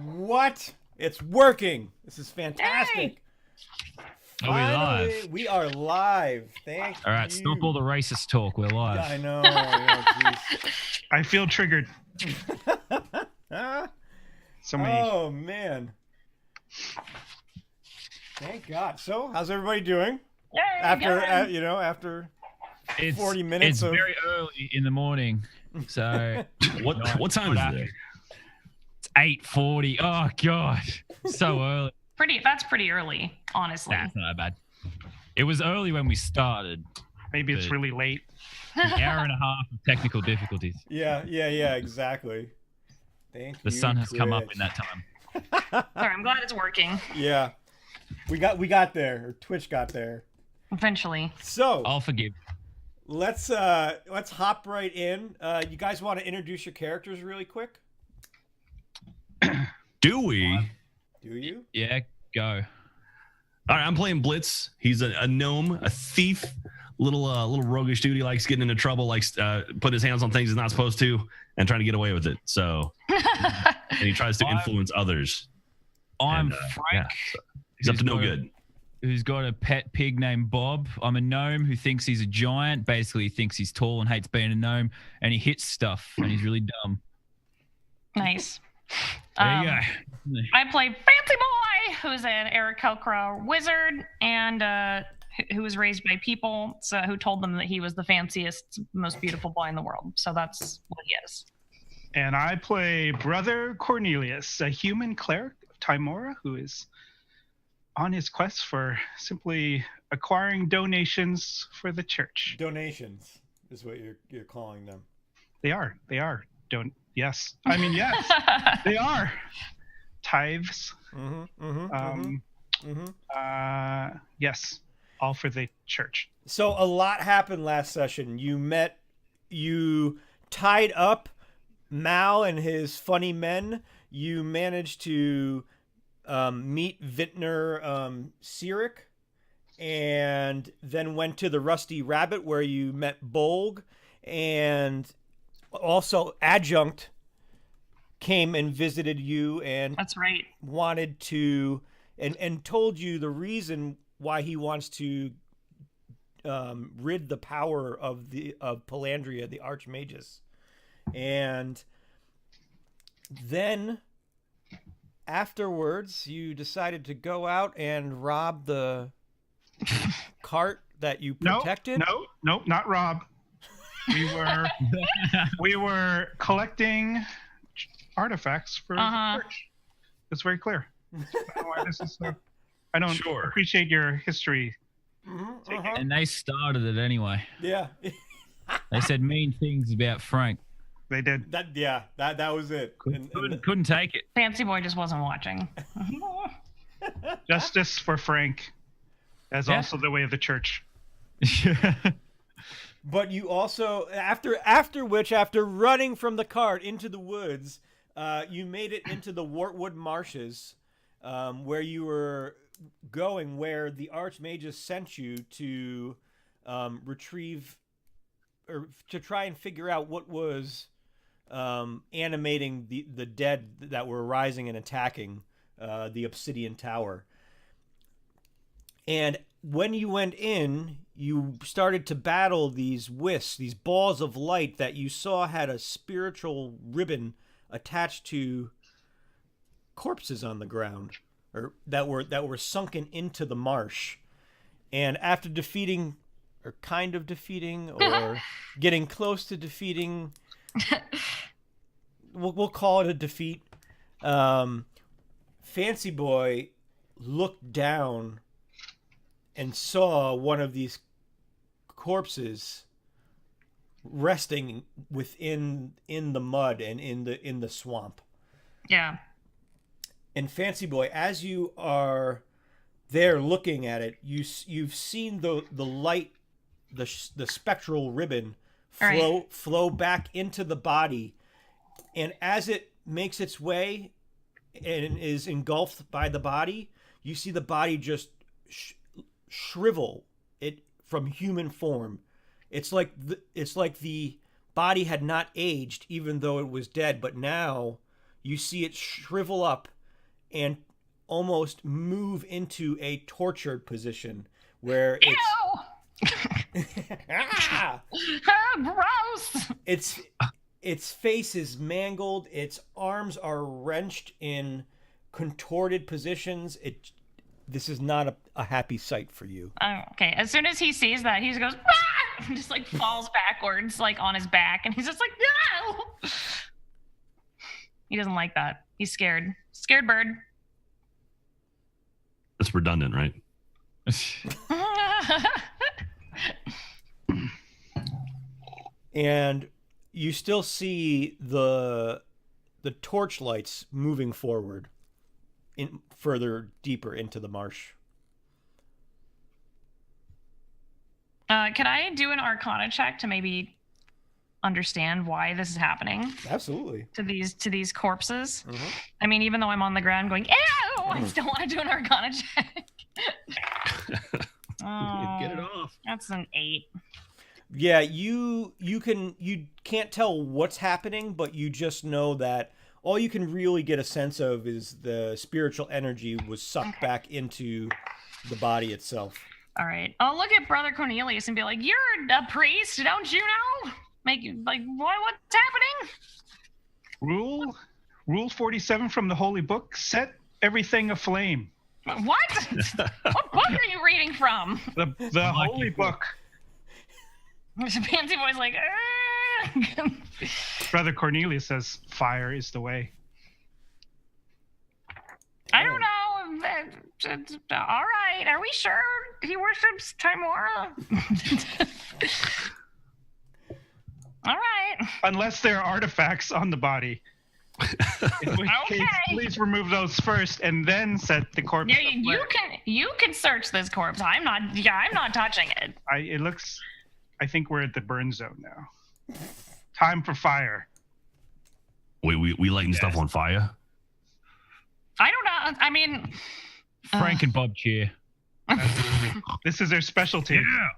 What? It's working. This is fantastic. Yay! Are we Finally, live? we are live. Thank All right, you. stop all the racist talk. We're live. I know. Jeez. I feel triggered. So many. Oh man. Thank God. So, how's everybody doing? Yay, After good. after It's 40 minutes It's of- very early in the morning, so What time is it? It's 8:40. Oh god, so early. That's pretty early, honestly. That's not that bad. It was early when we started. Maybe it's really late. An hour and a half of technical difficulties. Yeah, exactly. Thank The you. sun has come up Chris. in that time. Sorry, I'm glad it's working. Yeah. We got there. Or Twitch got there. Eventually. So, I'll forgive. let's hop right in. You guys want to introduce your characters really quick? Do we? Do you? Yeah, go. All right, I'm playing Blitz. He's a gnome, a thief, little roguish dude. He likes getting into trouble, likes putting his hands on things he's not supposed to, and trying to get away with it. So, and he tries to influence others. I'm And, Frank, yeah, so he's up to no Who's got good. who's got a pet pig named Bob. I'm a gnome who thinks he's a giant. Basically, he thinks he's tall and hates being a gnome, and he hits stuff, and he's really dumb. Nice. There you go. I play Fancy Boy, who's an Aarakocra wizard, and who was raised by people, so who told them that he was the fanciest, most beautiful boy in the world. So that's what he is. And I play Brother Cornelius, a human cleric of Timora, who is on his quest for simply acquiring donations for the church. Donations is what you're calling them. They are. Yes. I mean, yes, they are. Tithes. Yes. All for the church. So a lot happened last session. You tied up Mal and his funny men. You managed to meet Vintner Sirik, and then went to the Rusty Rabbit where you met Bolg, and also Adjunct came and visited you and That's right. wanted to and told you the reason why he wants to rid the power of Palandria, the Archmagus. And then afterwards you decided to go out and rob the cart that you protected. No, not Rob. We were collecting artifacts for the church. It's very clear. I don't appreciate your history. And they started it anyway. Yeah. They said mean things about Frank. They did. That was it. Couldn't take it. Fancy Boy just wasn't watching. Justice for Frank, as also the way of the church. But you also, after running from the cart into the woods, you made it into the Wartwood Marshes, where you were going, where the Archmagus sent you to retrieve, or to try and figure out what was animating the dead that were rising and attacking the Obsidian Tower. And when you went in, you started to battle these wisps, these balls of light that you saw had a spiritual ribbon attached to corpses on the ground, or that were sunken into the marsh. And after defeating, or kind of defeating, or getting close to defeating, we'll call it a defeat. Fancy Boy looked down and saw one of these corpses resting within the mud and in the swamp. Yeah. And Fancy Boy, as you are there looking at it, you've seen the light, the spectral ribbon flow back into the body, and as it makes its way and is engulfed by the body, you see the body just shrivel it from human form. It's like the body had not aged, even though it was dead, but now you see it shrivel up and almost move into a tortured position where Ew! ah! Gross! Its face is mangled, its arms are wrenched in contorted positions. This is not a happy sight for you. Oh, okay. As soon as he sees that, he just goes, ah! And just like falls backwards, like on his back, and he's just like, no! He doesn't like that. He's scared. Scared bird. That's redundant, right? And you still see the torch lights moving forward, in further deeper into the marsh. Can I do an Arcana check to maybe understand why this is happening Absolutely. to these corpses? Mhm. I mean, even though I'm on the ground going, ew, I still want to do an Arcana check. Get it Oh, off. that's an 8. Yeah, you can't tell what's happening, but you just know that all you can really get a sense of is the spiritual energy was sucked back into the body itself. All right. I'll look at Brother Cornelius and be like, "You're a priest, don't you know? What's happening?" Rule 47 from the Holy Book: set everything aflame. What? What book are you reading from? The Holy Book. Fancy Boy's like, Brother Cornelius says fire is the way. I don't know. All right. Are we sure he worships Timora? All right. Unless there are artifacts on the body. In which case, please remove those first and then set the corpse. Yeah, you can search this corpse. I'm not touching it. I think we're at the burn zone now. Time for fire. We lighting stuff on fire? I don't know. I mean, Frank and Bob cheer. This is their specialty. Yeah.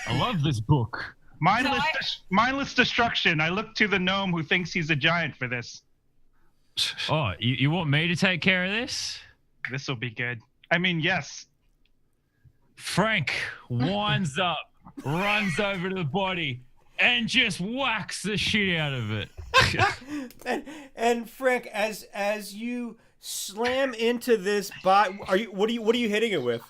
I love this book. Mindless destruction. I look to the gnome who thinks he's a giant for this. Oh, you want me to take care of this? This will be good. I mean, yes. Frank winds up, runs over to the body, and just whacks the shit out of it. and Frank, as you slam into this bot, what are you hitting it with?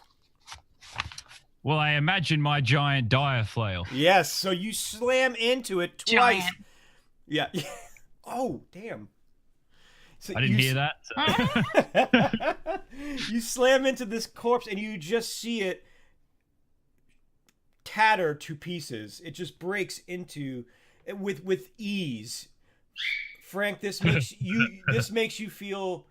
Well, I imagine my giant dire flail. Yes, so you slam into it twice. Giant. Yeah. Oh, damn. So I didn't hear that. You slam into this corpse and you just see it tatter to pieces. It just breaks into with ease. Frank, this makes you feel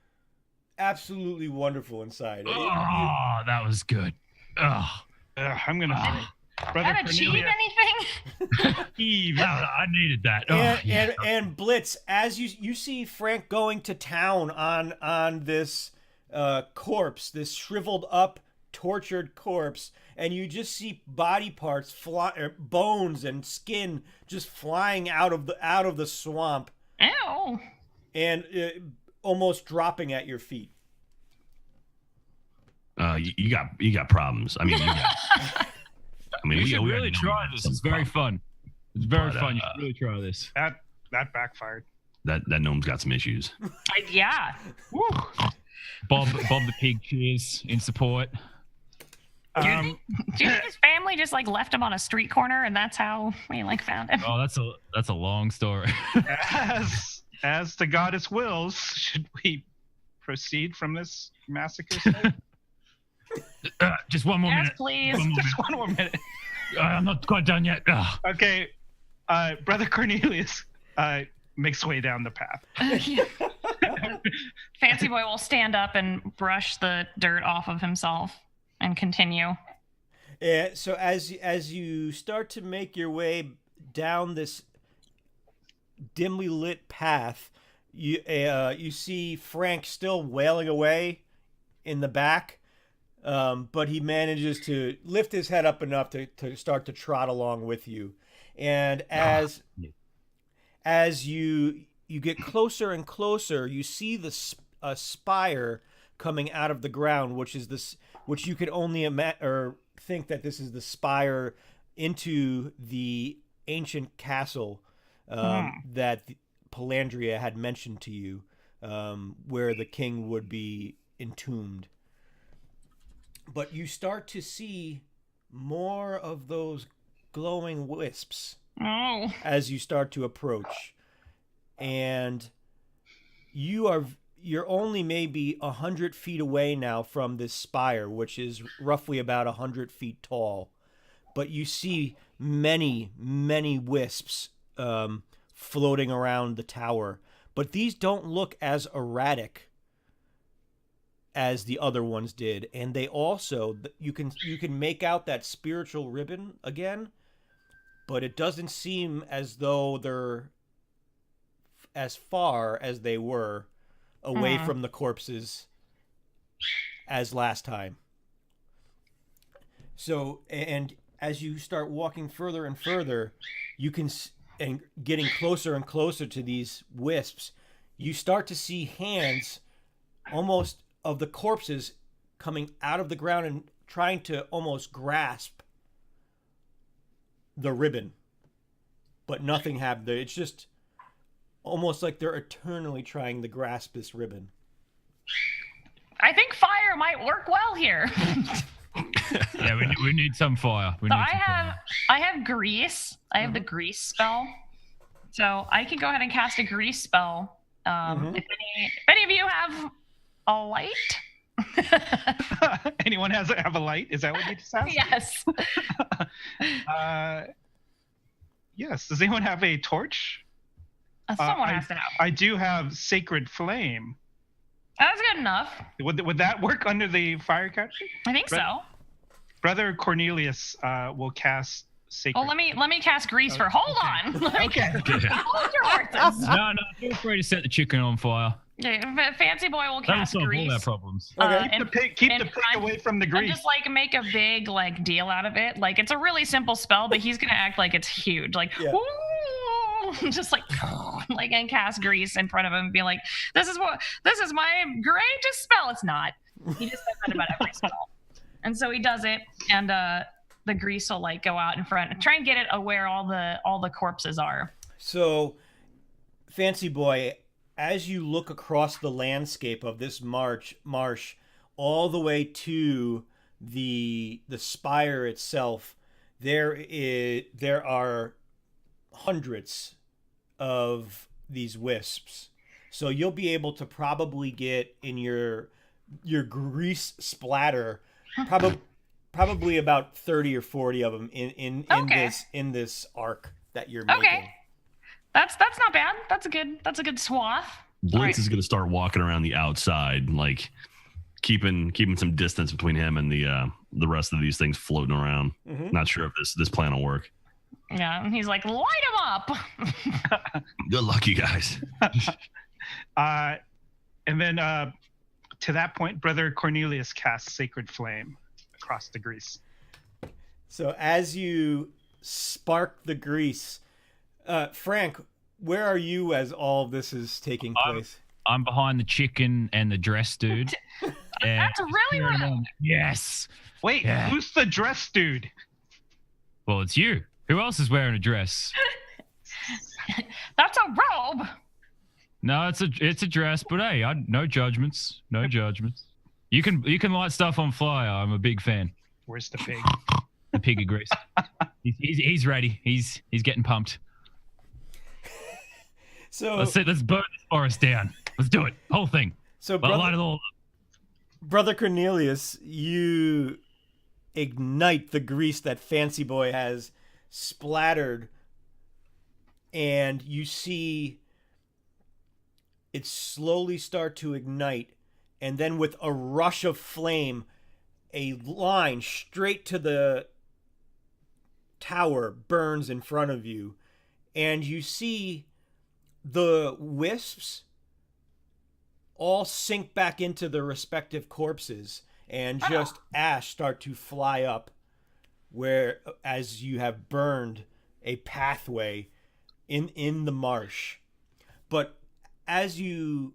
absolutely wonderful inside. Oh, that was good. Oh. I'm gonna Brother That achieve Cornelius. anything? I needed that. And Blitz, as you see Frank going to town on this corpse, this shriveled up, tortured corpse, and you just see body parts bones and skin just flying out of the swamp. Ew. And almost dropping at your feet. You got problems. I mean, you should really try this. It's very fun. It's very fun. You should really try this. That backfired. That gnome's got some issues. Yeah. Woo. Bob the pig cheers in support. Do you think his family just like left him on a street corner and that's how we like found him? Oh, that's a long story. As the goddess wills, should we proceed from this massacre site? Just one more Yes, minute. please. Just one more minute. I'm not quite done yet. Okay, Brother Cornelius makes way down the path. Fancy Boy will stand up and brush the dirt off of himself and continue. So as you start to make your way down this dimly lit path, you see Frank still wailing away in the back. But he manages to lift his head up enough to start to trot along with you. And as you you get closer and closer, you see a spire coming out of the ground, which you could only think that this is the spire into the ancient castle that Palandria had mentioned to you, where the king would be entombed. But you start to see more of those glowing wisps as you start to approach, and you're only maybe 100 feet away now from this spire, which is roughly about 100 feet tall. But you see many wisps floating around the tower, but these don't look as erratic as the other ones did, and they also, you can make out that spiritual ribbon again, but it doesn't seem as though they're as far as they were away from the corpses as last time. So, and as you start walking further and further, and getting closer and closer to these wisps, you start to see hands almost of the corpses coming out of the ground and trying to almost grasp the ribbon, but nothing happened. It's just almost like they're eternally trying to grasp this ribbon. I think fire might work well here. Yeah, we need some fire. I have grease. I have the grease spell, so I can go ahead and cast a grease spell. If any of you have a light. Anyone have a light? Is that what you just asked? Yes. Yes. Does anyone have a torch? Someone has to have. I do have sacred flame. That's good enough. Would that work under the fire catcher? I think so. Brother Cornelius will cast sacred. Oh, let me cast grease for. Hold on. Okay. Hold your horses. No, feel free to set the chicken on fire. Yeah, Fancy Boy will That'll cast solve grease. all our problems. Keep the pig away from the And grease. just make a big deal out of it. It's a really simple spell, but he's gonna act like it's huge. Ooh, just and cast grease in front of him and be like, this is my greatest spell. It's not. He just says that about every spell. And so he does it, and the grease will go out in front and try and get it where all the corpses are. So, Fancy Boy, as you look across the landscape of this marsh all the way to the spire itself, there are hundreds of these wisps. So you'll be able to probably get in your grease splatter probably about 30 or 40 of them in this arc that you're making. Okay. That's not bad. That's a good swath. Blitz is going to start walking around the outside, keeping some distance between him and the rest of these things floating around. Not sure if this plan will work. Yeah, and he's like, light him up. Good luck, you guys. And then to that point, Brother Cornelius casts Sacred Flame across the grease. So as you spark the grease, Frank, where are you as all this is taking place? I'm behind the chicken and the dress dude. That's really loud. Yes. Wait, who's the dress dude? Well, it's you. Who else is wearing a dress? That's a robe. No, it's a dress, but hey, no judgments. No judgments. You can light stuff on fire. I'm a big fan. Where's the pig? The pig of grease. He's ready. He's getting pumped. So let's burn this forest down. Let's do it. Whole thing. So light it all up. Brother Cornelius, you ignite the grease that Fancy Boy has splattered, and you see it slowly start to ignite, and then with a rush of flame, a line straight to the tower burns in front of you, and you see the wisps all sink back into their respective corpses, and just ash start to fly up as you have burned a pathway in the marsh. But as you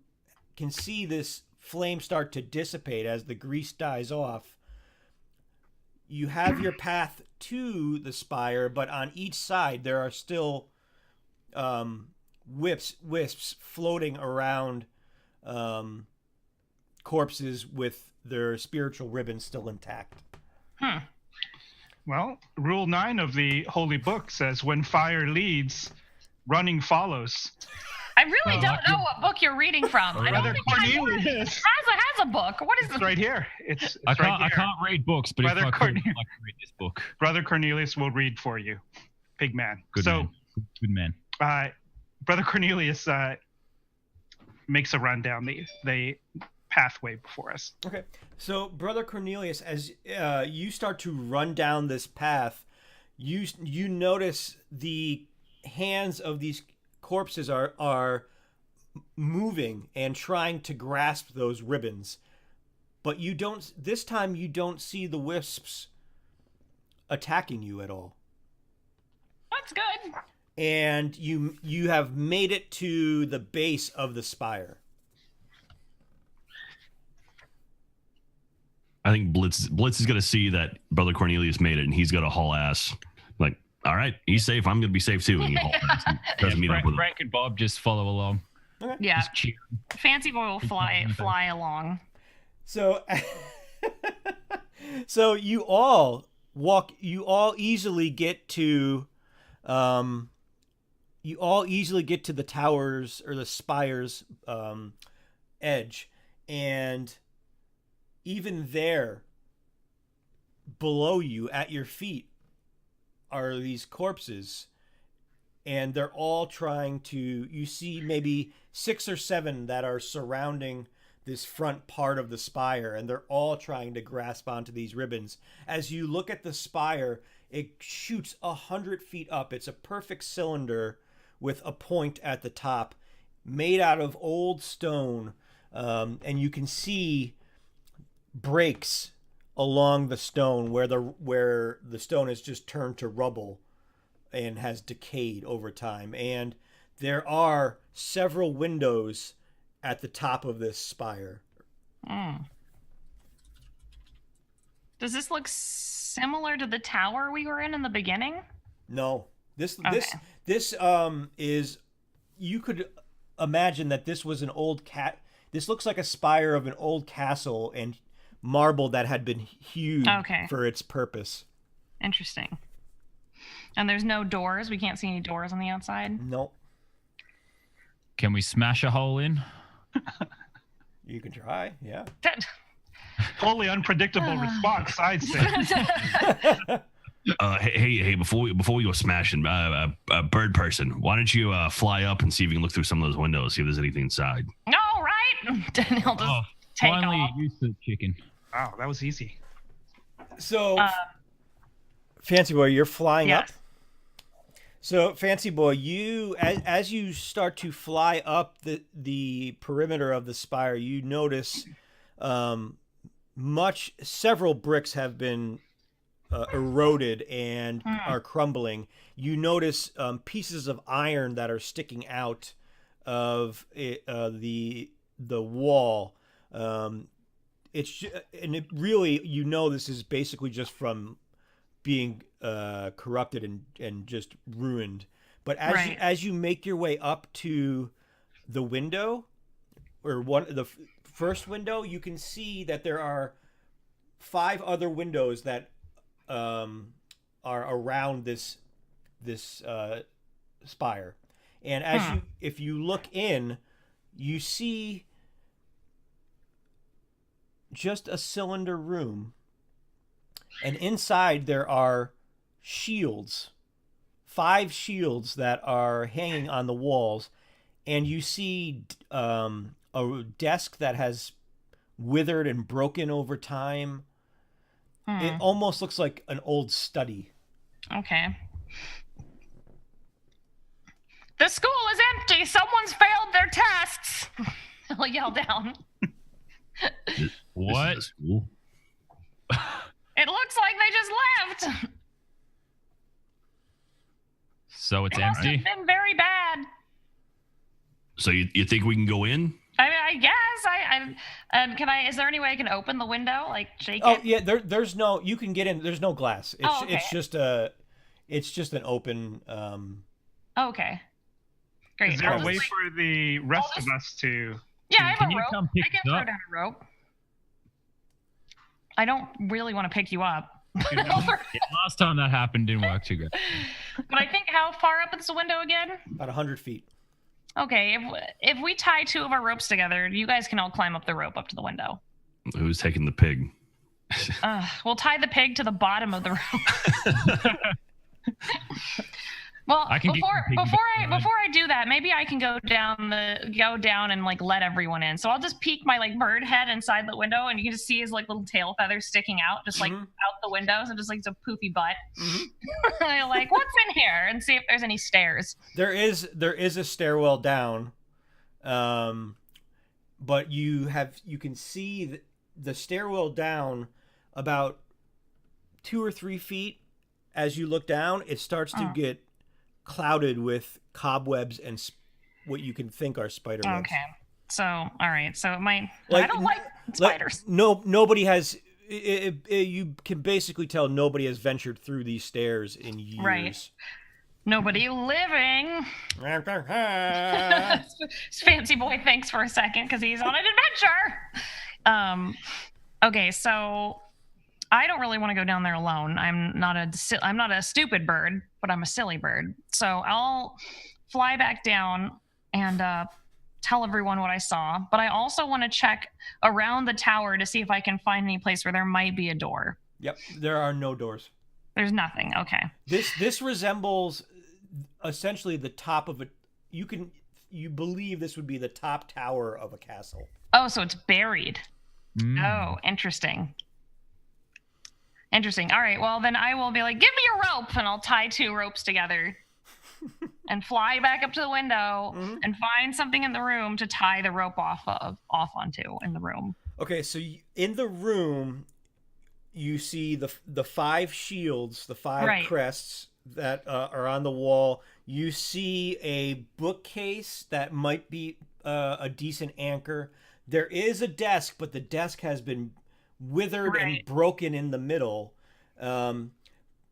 can see this flame start to dissipate as the grease dies off, you have your path to the spire, but on each side there are still wisps floating around corpses with their spiritual ribbons still intact. Well, Rule 9 of the Holy Book says when fire leads, running follows. I really don't know what book you're reading from. I don't Brother think Cornelius. has a book. What is It's this? right here. It's I right here. can't read books, but Brother if I could, Cornelius. I'd like to read this book. Brother Cornelius will read for you. Pigman. Good man. Good man. Brother Cornelius makes a run down the pathway before us. Okay, so Brother Cornelius, as you start to run down this path, you notice the hands of these corpses are moving and trying to grasp those ribbons, but this time you don't see the wisps attacking you at all. That's good. And you have made it to the base of the spire. I think Blitz is gonna see that Brother Cornelius made it, and he's gonna haul ass. Like, all right, he's safe. I'm gonna be safe too. And he haul ass and doesn't meet up with him. Frank and Bob just follow along. Yeah. Just cheer. Fancy Boy will fly along. So, so you all easily get to, the towers or the spire's edge, and even there, below you, at your feet, are these corpses, and they're all trying to. You see maybe 6 or 7 that are surrounding this front part of the spire, and they're all trying to grasp onto these ribbons. As you look at the spire, it shoots 100 feet up. It's a perfect cylinder with a point at the top, made out of old stone, and you can see breaks along the stone where the stone has just turned to rubble and has decayed over time. And there are several windows at the top of this spire. Does this look similar to the tower we were in the beginning? No, this Okay. is, you could imagine that this was an old this looks like a spire of an old castle and marble that had been hewed for its purpose. Interesting. And there's no doors. We can't see any doors on the outside. Nope. Can we smash a hole in? You can try, yeah. Totally unpredictable response, I'd say. Hey! Before we go smashing, bird person, why don't you fly up and see if you can look through some of those windows, see if there's anything inside. All right. And he'll just take finally off. used to chicken. Wow, that was easy. So, Fancy Boy, you're flying up. Yes. So, Fancy Boy, you as you start to fly up the perimeter of the spire, you notice several bricks have been eroded and are crumbling. You notice pieces of iron that are sticking out of the wall. This is basically just from being corrupted and just ruined. But as you make your way up to the window, or the first window, you can see that there are 5 other windows that are around this spire. And if you look in, you see just a cylinder room, and inside there are shields, 5 shields that are hanging on the walls, and you see a desk that has withered and broken over time. It almost looks like an old study. Okay. The school is empty. Someone's failed their tests. I'll yell down. What? This is a school? It looks like they just left. So it's It must empty? have been very bad. So you think we can go in? I mean, I guess can I? Is there any way I can open the window, like shake Oh it? yeah, there's no. You can get in. There's no glass. It's Okay. it's just an open. Okay. Great. Is there I'll a way just, for the rest I'll of us to? yeah, I have Can a you rope. come pick I can us throw up? down a rope. I don't really want to pick you up. You know? Yeah, last time that happened didn't work too good. But I think how far up is the window again? About 100 feet. Okay, if we tie two of our ropes together, you guys can all climb up the rope up to the window. Who's taking the pig? We'll tie the pig to the bottom of the rope. Well, I can get before the pig before behind. I before I do that, maybe I can go down and like let everyone in. So I'll just peek my like bird head inside the window, and you can just see his like little tail feathers sticking out, just like Mhm. out the window, so just like it's a poofy butt. Mhm. And I'm like, what's in here? And see if there's any stairs. There is a stairwell down, but you can see the stairwell down about 2 or 3 feet. As you look down, it starts to get clouded with cobwebs and what you can think are spider webs. Okay. So all right. So it might. Like, I don't like spiders. Nobody has. You can basically tell nobody has ventured through these stairs in years. Right. Nobody living. Fancy boy thinks for a second because he's on an adventure. Okay, so I don't really want to go down there alone. I'm not a stupid bird, but I'm a silly bird. So I'll fly back down and tell everyone what I saw. But I also want to check around the tower to see if I can find any place where there might be a door. Yep, there are no doors. There's nothing. Okay. This resembles essentially the top of a. You believe this would be the top tower of a castle. Oh, so it's buried. Mm. Oh, interesting. Interesting. All right. Well, then I will be like, give me a rope, and I'll tie two ropes together and fly back up to the window and find something in the room to tie the rope off onto in the room. Okay, so in the room, you see the 5 shields, the 5 Right. crests that are on the wall. You see a bookcase that might be a decent anchor. There is a desk, but the desk has been withered and Right. broken in the middle. And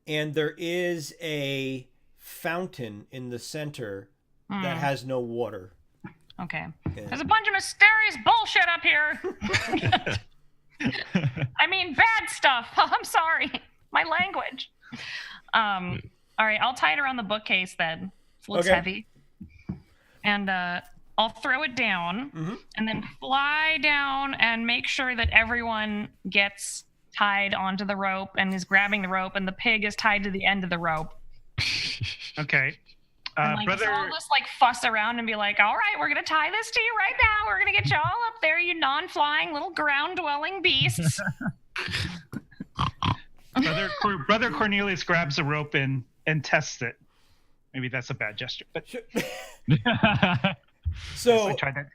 there is a fountain in the center that has no water. Okay. Yeah. There's a bunch of mysterious bullshit up here. I mean, bad stuff. I'm sorry. My language. All right. I'll tie it around the bookcase then. It looks Okay. heavy. And I'll throw it down and then fly down and make sure that everyone gets tied onto the rope and is grabbing the rope, and the pig is tied to the end of the rope. Okay. And like, Brother, so I'll just like fuss around and be like, all right, we're gonna tie this to you right now. We're gonna get you all up there, you non-flying little ground-dwelling beasts. Brother Cornelius grabs a rope and tests it. Maybe that's a bad gesture, but So I tried that.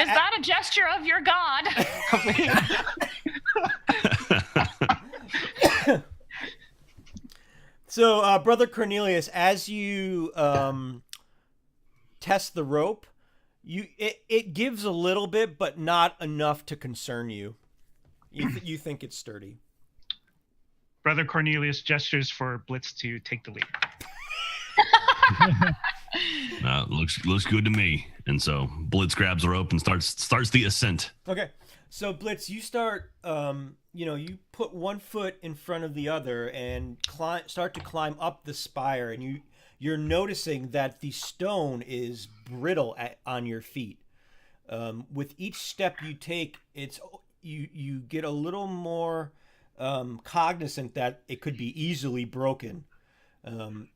Is that a gesture of your god? So, Brother Cornelius, as you test the rope, it gives a little bit, but not enough to concern you. You think it's sturdy. Brother Cornelius gestures for Blitz to take the lead. Looks good to me. And so Blitz grabs the rope and starts the ascent. Okay, so Blitz, you start. You put one foot in front of the other and start to climb up the spire, and you're noticing that the stone is brittle on your feet. With each step you take, you get a little more cognizant that it could be easily broken.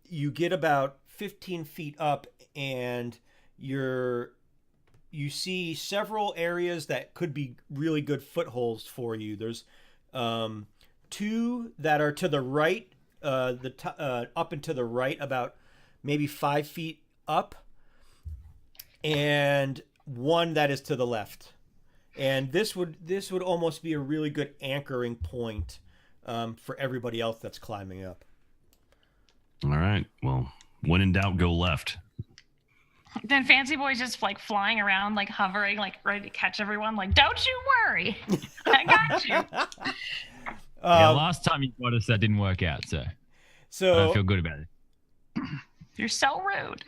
You get about 15 feet up, and you see several areas that could be really good footholds for you. There's 2 that are to the right, up and to the right, about maybe 5 feet up, and 1 that is to the left. And this would almost be a really good anchoring point for everybody else that's climbing up. All right. Well, when in doubt, go left. Then Fancy Boy's just like flying around, like hovering, like ready to catch everyone. Like, don't you worry, I got you. Yeah, last time you got us, that didn't work out, so I don't feel good about it. You're so rude.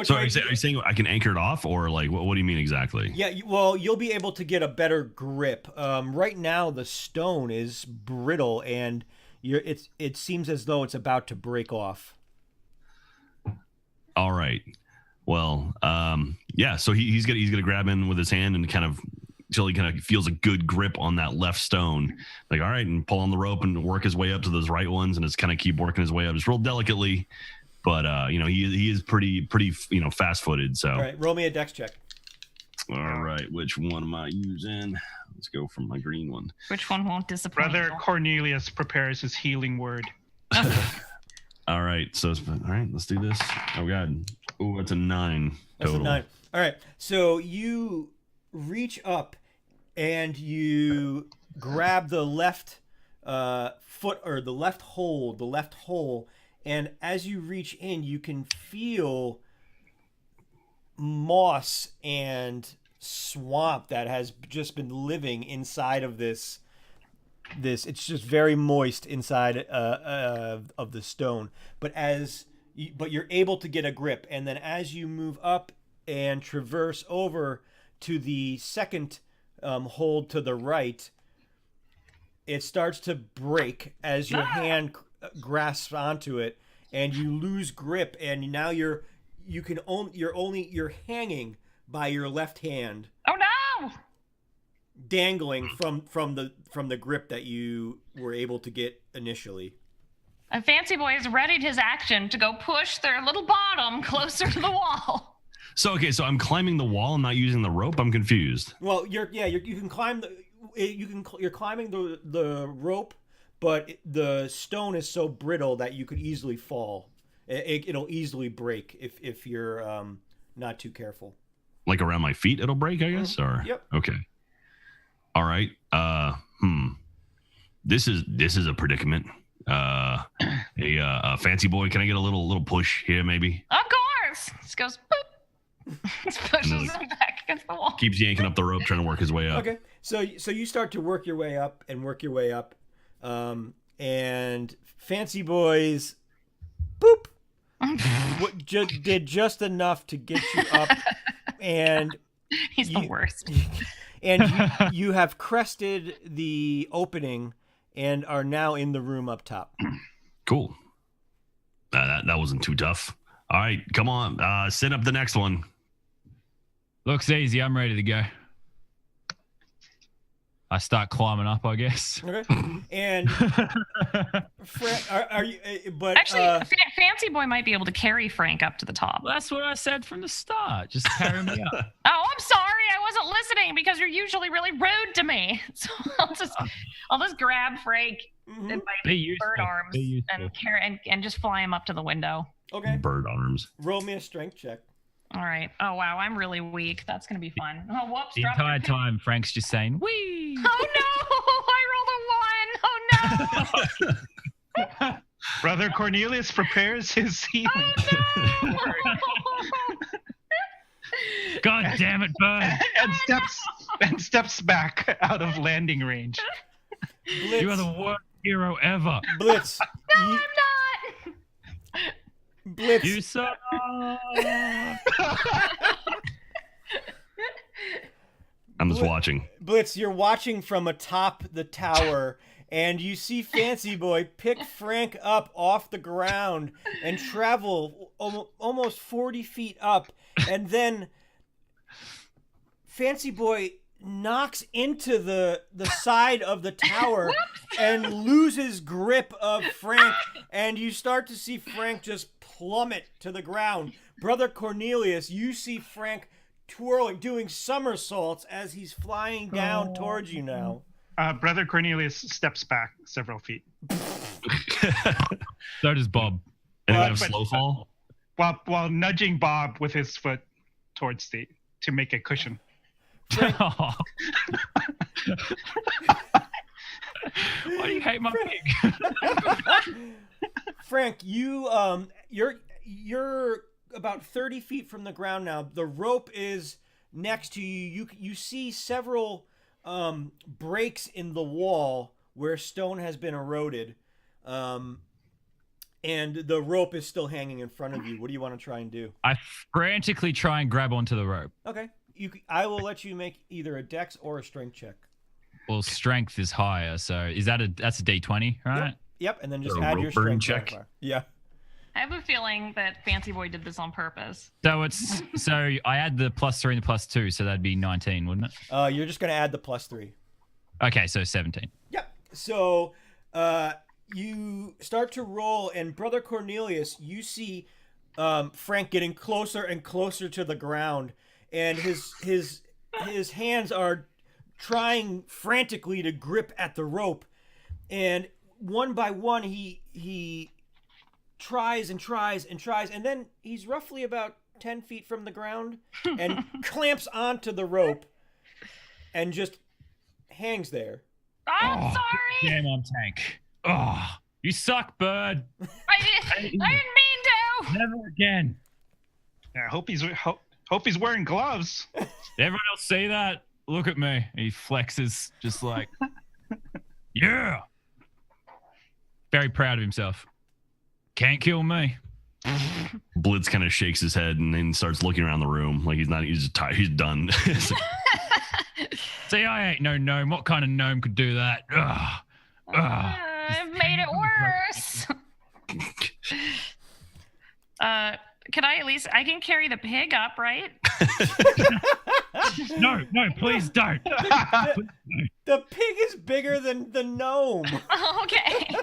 So are you saying I can anchor it off, or like what do you mean exactly? Yeah, well, you'll be able to get a better grip. Right now, the stone is brittle, and it seems as though it's about to break off. All right. Well, yeah. So he's gonna grab in with his hand and kind of until he kind of feels a good grip on that left stone. Like, all right, and pull on the rope and work his way up to those right ones, and just kind of keep working his way up, just real delicately. But he is pretty fast-footed. So all right, roll me a dex check. All right, which one am I using? Let's go from my green one. Which one won't disappoint? Brother Cornelius prepares his healing word. All right, let's do this. Oh God, that's a 9 total. That's a 9. All right, so you reach up and you grab the left foot or the left hole, and as you reach in, you can feel moss and swamp that has just been living inside of this. It's just very moist inside of the stone, but you're able to get a grip, and then as you move up and traverse over to the second hold to the right, it starts to break as your hand grasps onto it, and you lose grip, and now you're hanging by your left hand. Oh no! Dangling from the grip that you were able to get initially. And Fancy Boy has readied his action to go push their little bottom closer to the wall. So I'm climbing the wall and not using the rope. I'm confused. Well, you can climb you're climbing the rope, but the stone is so brittle that you could easily fall. It'll easily break if you're not too careful. Like around my feet, it'll break, I guess. Or yep. Okay. All right. This is a predicament. Fancy Boy, can I get a little push here, maybe? Of course. Just goes boop. Just pushes him back against the wall. Keeps yanking up the rope, trying to work his way up. Okay. So you start to work your way up, and Fancy Boy's boop did just enough to get you up, and he's the worst. And you have crested the opening and are now in the room up top. Cool. That wasn't too tough. All right, come on. Set up the next one. Looks easy. I'm ready to go. I start climbing up, I guess. Okay. And are you? But actually, Fancy Boy might be able to carry Frank up to the top. Well, that's what I said from the start. Just carry me up. Oh, I'm sorry. I wasn't listening because you're usually really rude to me. So I'll just grab Frank in my bird arms and carry and just fly him up to the window. Okay. Bird arms. Roll me a strength check. All right. Oh, wow. I'm really weak. That's going to be fun. Oh, whoops. The entire time, Frank's just saying, wee. Oh, no. I rolled a 1. Oh, no. Brother Cornelius prepares his healing. Oh, no. God damn it, Bird. and steps back out of landing range. Blitz. You are the worst hero ever. Blitz. No, I'm not. Blitz. You suck. I'm just watching. Blitz, you're watching from atop the tower, and you see Fancy Boy pick Frank up off the ground and travel almost 40 feet up, and then Fancy Boy knocks into the side of the tower and loses grip of Frank, and you start to see Frank just plummet to the ground. Brother Cornelius, you see Frank twirling, doing somersaults as he's flying down towards you now. Brother Cornelius steps back several feet. So does Bob. And have slow fall? While nudging Bob with his foot towards to make a cushion. Why do you hate my pig? Frank, your about 30 feet from the ground now. The rope is next to you. You see several breaks in the wall where stone has been eroded. And the rope is still hanging in front of you. What do you want to try and do? I frantically try and grab onto the rope. Okay. I will let you make either a dex or a strength check. Well, strength is higher, so that's a D20, right? Yep, and then just A add your rope burn strength check? modifier. Yeah. I have a feeling that Fancy Boy did this on purpose. So I add the +3 and the +2, so that'd be 19, wouldn't it? You're just gonna add the +3. Okay, so 17. Yep. So you start to roll, and Brother Cornelius, you see Frank getting closer and closer to the ground, and his hands are trying frantically to grip at the rope, and one by one he tries and tries and tries, and then he's roughly about 10 feet from the ground and clamps onto the rope and just hangs there. I'm sorry. Damn, I'm tank. Oh, you suck, bird. I didn't mean to. Never again. Yeah, I hope he's wearing gloves. Everyone else see that? Look at me. He flexes just like, yeah. Very proud of himself. Can't kill me. Blitz kind of shakes his head and then starts looking around the room like he's just tired. He's done. See, I ain't no gnome. What kind of gnome could do that? Ugh. Ugh. I've made it worse. Can I at least? I can carry the pig up, right? No, please don't. The pig is bigger than the gnome. Okay.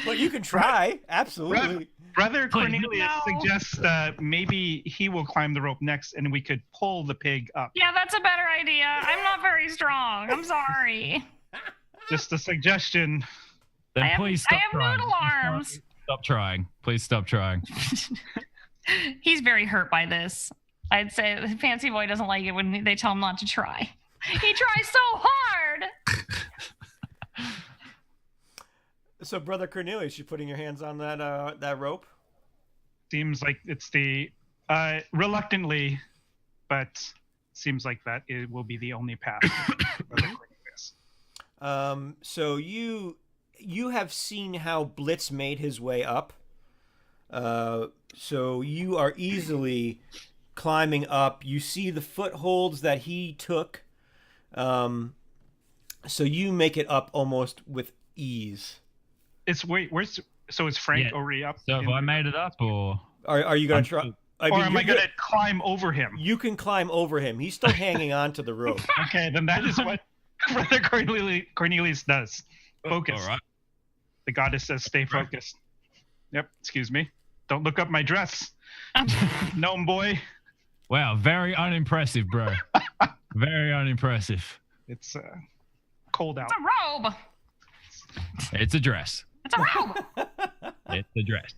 But you can try. Absolutely. Brother Please. Cornelius No. suggests maybe he will climb the rope next, and we could pull the pig up. Yeah, that's a better idea. I'm not very strong. I'm sorry. Just a suggestion. Then I have- please I stop have trying. noodle arms. Stop trying. Please stop trying. He's very hurt by this. I'd say Fancy Boy doesn't like it when they tell him not to try. He tries so hard. So, Brother Cornelius, you putting your hands on that rope? Seems like it's the reluctantly, but seems like that it will be the only path. Brother Cornelius. So you have seen how Blitz made his way up. So you are easily climbing up. You see the footholds that he took. So you make it up almost with ease. It's is Frank Yeah. already up? So have I made it up, or Are you gonna try? Or am I gonna climb over him? You can climb over him. He's still hanging on to the rope. Okay, then that is what Brother Cornelius does. Focus. all right? The goddess says, "Stay focused." Yep. Excuse me. Don't look up my dress, gnome boy. Wow, very unimpressive, bro. Very unimpressive. It's cold out. It's a robe. It's a dress. It's a robe. It's a dress.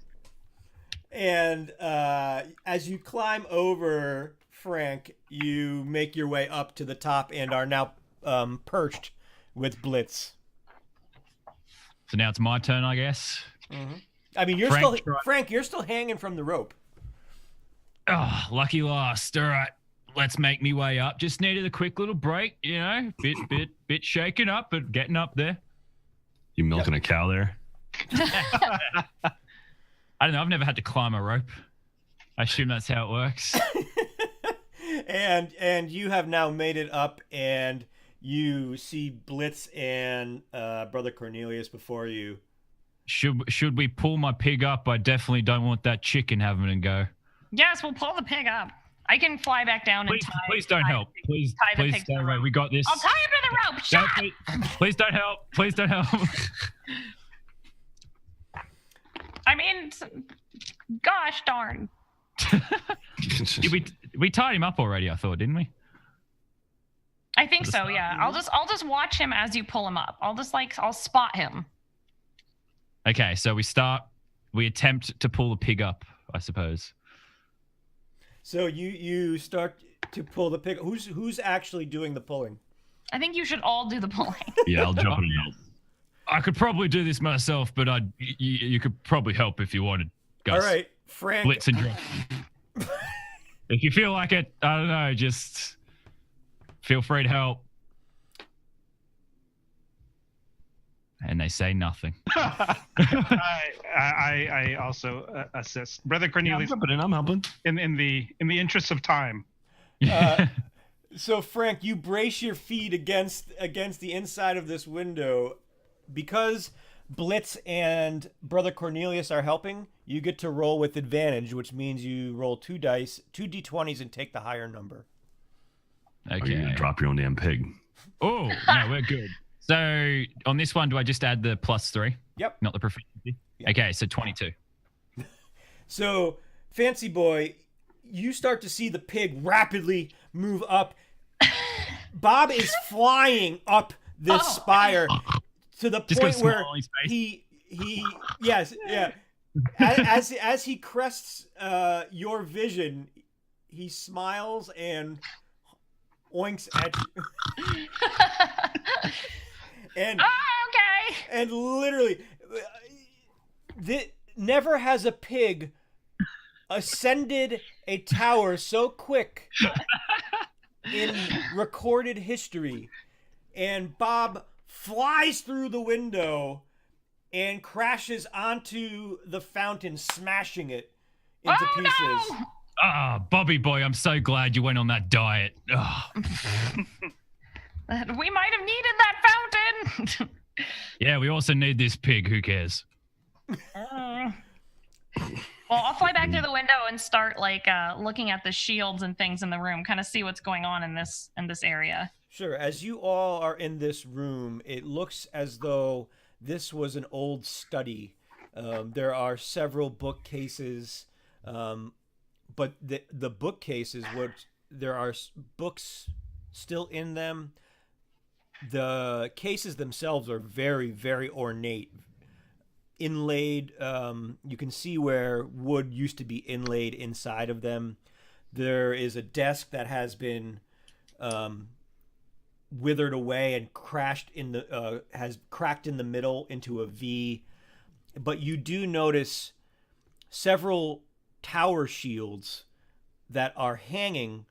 And as you climb over Frank, you make your way up to the top and are now perched with Blitz. So now it's my turn, I guess. I mean, Frank, Frank, you're still hanging from the rope. Oh, lucky last. All right, let's make me way up. Just needed a quick little break, you know, bit shaken up, but getting up there. You milking a cow there? I don't know. I've never had to climb a rope. I assume that's how it works. and you have now made it up, and you see Blitz and Brother Cornelius before you. Should we pull my pig up? I definitely don't want that chicken having a go. Yes, we'll pull the pig up. I can fly back down and tie. Please don't tie help. the pig- Please, tie the please pig to the don't. Wait, rope. we got this. I'll tie him to the rope. No, Shut. please don't help. Please don't help. I mean, gosh darn. we tied him up already, I thought, didn't we? I think so. Yeah. I'll just watch him as you pull him up. I'll spot him. Okay, so we attempt to pull the pig up, I suppose. So you start to pull the pig. Who's actually doing the pulling? I think you should all do the pulling. Yeah, I'll jump in and help. I could probably do this myself, but you could probably help if you wanted, guys. All right. Frank. Blitz and drop. If you feel like it, I don't know, just feel free to help. And they say nothing. I also assist, Brother Cornelius. I'm helping. In the interest of time. So Frank, you brace your feet against the inside of this window. Because Blitz and Brother Cornelius are helping, you get to roll with advantage, which means you roll 2 d20s, and take the higher number. Okay. Or you're gonna drop your own damn pig. Oh, no, we're good. So on this one, do I just add the +3? Yep. Not the proficiency? Yep. Okay, so 22. So, Fancy Boy, you start to see the pig rapidly move up. Bob is flying up this spire to the Just point go where small in space. as he crests your vision, he smiles and oinks at you. And okay. and literally, never has a pig ascended a tower so quick in recorded history. And Bob flies through the window and crashes onto the fountain, smashing it into pieces. No! Ah, Bobby boy, I'm so glad you went on that diet. Oh. We might have needed that fountain. Yeah, we also need this pig. Who cares? Well, I'll fly back through the window and start looking at the shields and things in the room, kind of see what's going on in this area. Sure. As you all are in this room, it looks as though this was an old study. There are several bookcases, but the bookcases, there are books still in them. The cases themselves are very, very ornate. Inlaid, you can see where wood used to be inlaid inside of them. There is a desk that has been withered away and has cracked in the middle into a V. But you do notice several tower shields that are hanging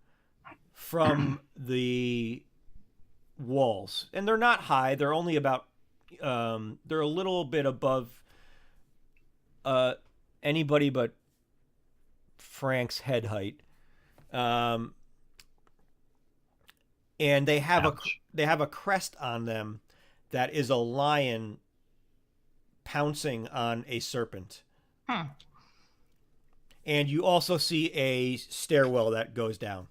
from the walls, and they're not high. They're only about they're a little bit above anybody but Frank's head height. And they have a crest on them that is a lion pouncing on a serpent. And you also see a stairwell that goes down.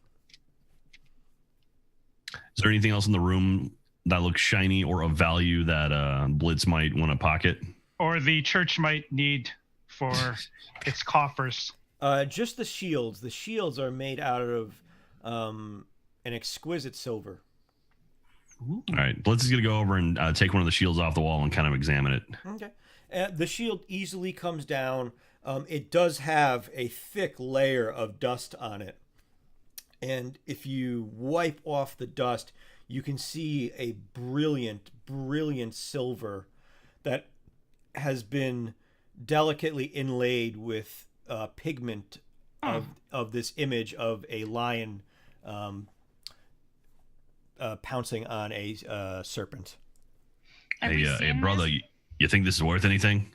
Is there anything else in the room that looks shiny or of value that Blitz might want to pocket? Or the church might need for its coffers? Just the shields. The shields are made out of an exquisite silver. All right. Blitz is going to go over and take one of the shields off the wall and kind of examine it. Okay. The shield easily comes down. It does have a thick layer of dust on it. And if you wipe off the dust, you can see a brilliant, brilliant silver that has been delicately inlaid with pigment of this image of a lion pouncing on a serpent. Hey, brother, you think this is worth anything?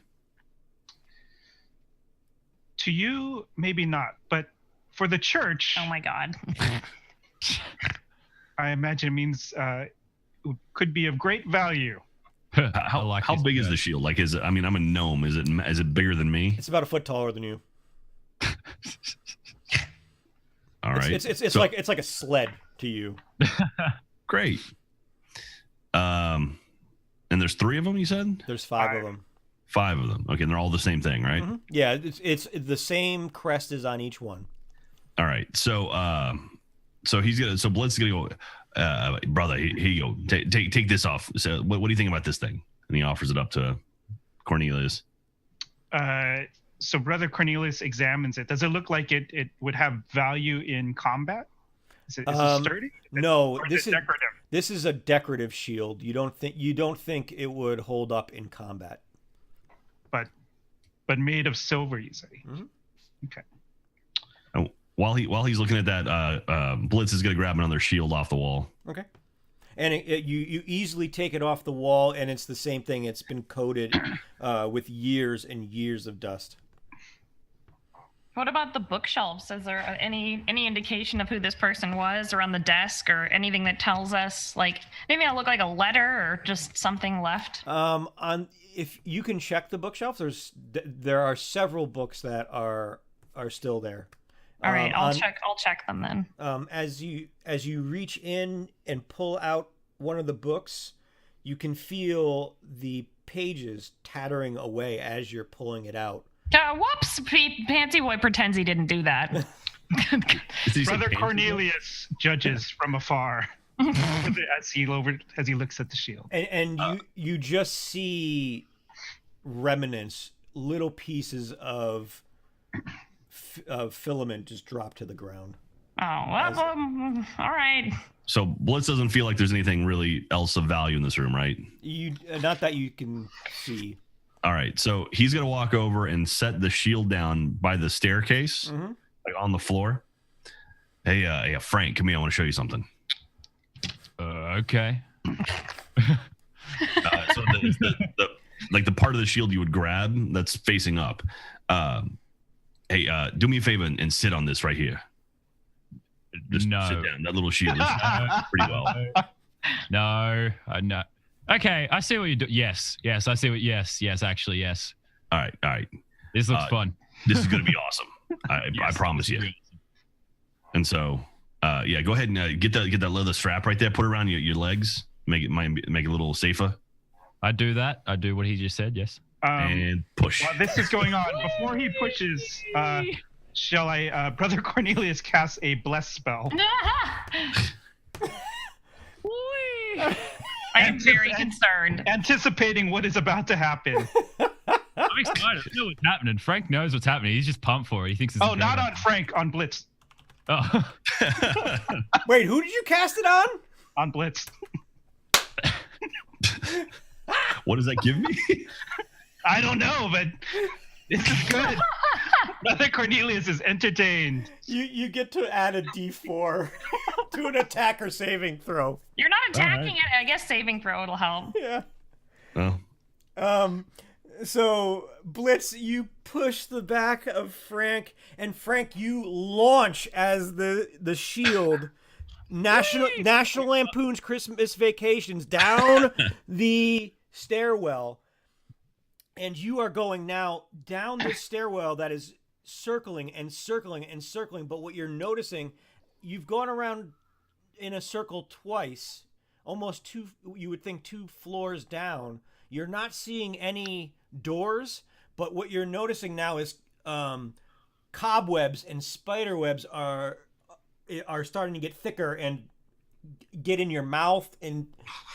To you, maybe not, but for the church, Oh my god. I imagine it means could be of great value. How big is the shield? Like, is it? I mean, I'm a gnome. Is it bigger than me? It's about a foot taller than you. All right. It's like a sled to you. Great. And there's 3 of them. You said There's 5 of them. 5 of them. Okay, and they're all the same thing, right? Mm-hmm. Yeah, it's the same crest is on each one. All right. So Blitz is gonna go. Brother, here you go. Take this off. So what do you think about this thing? And he offers it up to Cornelius. So Brother Cornelius examines it. Does it look like it would have value in combat? Is it sturdy? No, this is decorative. This is a decorative shield. You don't think it would hold up in combat. But made of silver, you say. Mm-hmm. Okay. While he's looking at that, Blitz is gonna grab another shield off the wall. Okay. And you easily take it off the wall, and it's the same thing. It's been coated with years and years of dust. What about the bookshelves? Is there any indication of who this person was, or on the desk, or anything that tells us, like, maybe it'll look like a letter or just something left? If you can check the bookshelf, there are several books that are still there. All right, I'll check them then. As you reach in and pull out one of the books, you can feel the pages tattering away as you're pulling it out. Whoops! Fancy Boy pretends he didn't do that. Brother Cornelius judges from afar as he looks at the shield. And you just see remnants, little pieces of filament just drop to the ground. Oh, well, all right. So Blitz doesn't feel like there's anything really else of value in this room, right? Not that you can see. All right, so he's gonna walk over and set the shield down by the staircase, like on the floor. Hey, Frank, come here. I want to show you something. Okay. So the part of the shield you would grab that's facing up. Hey, do me a favor and sit on this right here. Just sit down. That little shield is pretty well. No. Okay, I see what you do. Yes, I see what. Yes, actually, yes. All right. This looks fun. This is gonna be awesome. I promise you. And so, go ahead and get that leather strap right there. Put it around your legs. Make it a little safer. I do that. I do what he just said. Yes. And push. While this is going on, before he pushes, shall I, Brother Cornelius cast a bless spell? I am very concerned. Anticipating what is about to happen. I'm excited. I know what's happening. Frank knows what's happening. He's just pumped for it. He thinks it's not on Frank, on Blitz. Oh. Wait, who did you cast it on? On Blitz. What does that give me? I don't know, but this is good. Brother Cornelius is entertained. You get to add a D4 to an attacker saving throw. You're not attacking it. I guess saving throw will help. Yeah. Oh. So Blitz, you push the back of Frank, and Frank, you launch as the shield. National Lampoon's Christmas Vacations down the stairwell, and you are going now down this stairwell that is circling and circling and circling. But what you're noticing, you've gone around in a circle twice, almost you would think 2 floors down. You're not seeing any doors, but what you're noticing now is cobwebs and spider webs are starting to get thicker and get in your mouth and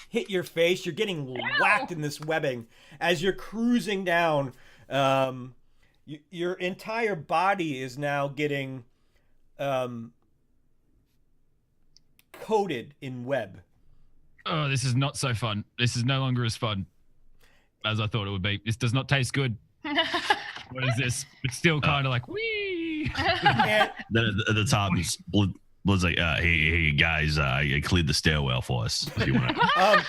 hit your face. You're getting whacked in this webbing as you're cruising down. Your entire body is now getting coated in web. Oh, this is not so fun. This is no longer as fun as I thought it would be. This does not taste good. What is this? It's still kind of like, wee. Then at the top, Blood's like, hey guys, I cleared the stairwell for us. If you want to.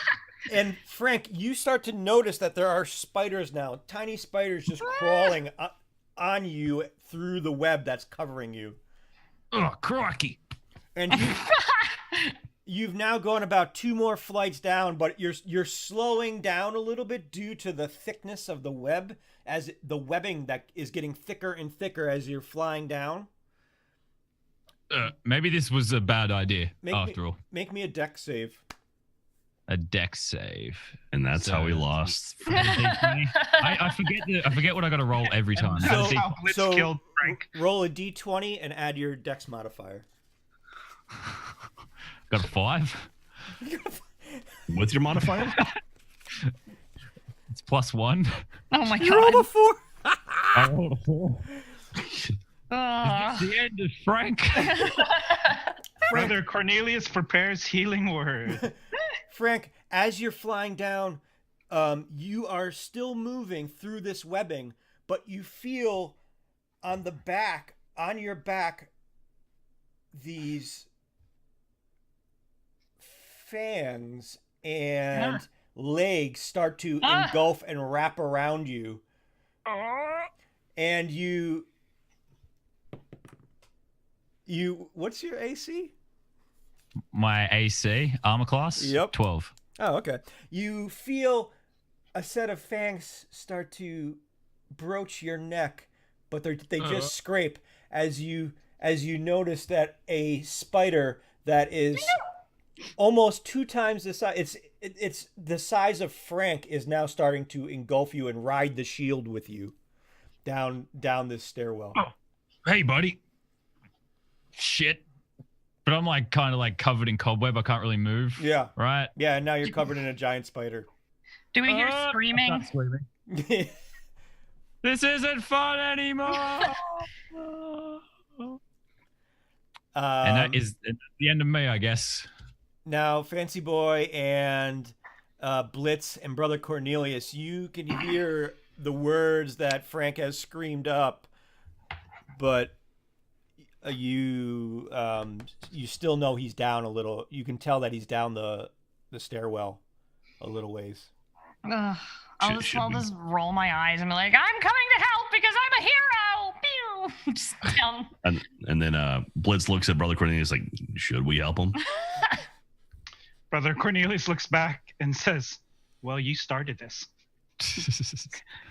And Frank, you start to notice that there are spiders now, tiny spiders just crawling on you through the web that's covering you. Oh, crikey. And you've now gone about 2 more flights down, but you're slowing down a little bit due to the thickness of the web, as the webbing that is getting thicker and thicker as you're flying down. Maybe this was a bad idea after all. Make me a dex save. A dex save. And that's how we lost. I forget what I got to roll every time. That's how Blitz killed Frank. Roll a d20 and add your dex modifier. Got a 5. What's your modifier? It's +1. Oh my god. You rolled a 4. I rolled a 4. The end of Frank. Brother Cornelius prepares healing word. Frank, as you're flying down, you are still moving through this webbing, but you feel on the back, on your back, these fangs and legs start to engulf and wrap around you. And you what's your AC? My AC armor class. Yep. 12. Oh, okay. You feel a set of fangs start to broach your neck, but they just scrape as you notice that a spider that is almost 2 times the size. It's the size of Frank is now starting to engulf you and ride the shield with you down this stairwell. Oh, hey, buddy. Shit. But I'm like kind of like covered in cobweb. I can't really move. Yeah. Right? Yeah, and now you're covered in a giant spider. Do we hear screaming? I'm not screaming. This isn't fun anymore. And that is the end of me, I guess. Now, Fancy Boy and Blitz and Brother Cornelius, you can hear the words that Frank has screamed up, but you still know he's down a little. You can tell that he's down the stairwell a little ways. I'll just roll my eyes and be like, I'm coming to help because I'm a hero. Pew! Just down. And then Blitz looks at Brother Cornelius like, should we help him? Brother Cornelius looks back and says, well, you started this.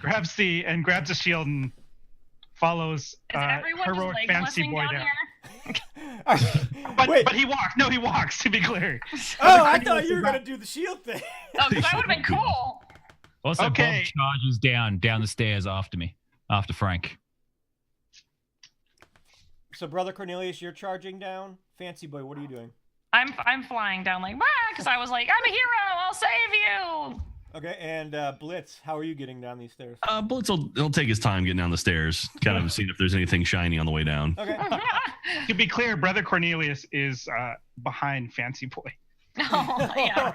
grabs a shield and follows heroic like Fancy Boy down. Wait. But he walks. No, he walks, to be clear. Oh, I thought you were going to do the shield thing. Oh, because that would have been cool. Also, Bob charges down the stairs after me, after Frank. So, Brother Cornelius, you're charging down. Fancy Boy, what are you doing? I'm flying down like, because I was like, I'm a hero. I'll save you. Okay, and Blitz, how are you getting down these stairs? Blitz will take his time getting down the stairs, kind of seeing if there's anything shiny on the way down. Okay. To be clear, Brother Cornelius is behind Fancy Boy. Oh, yeah.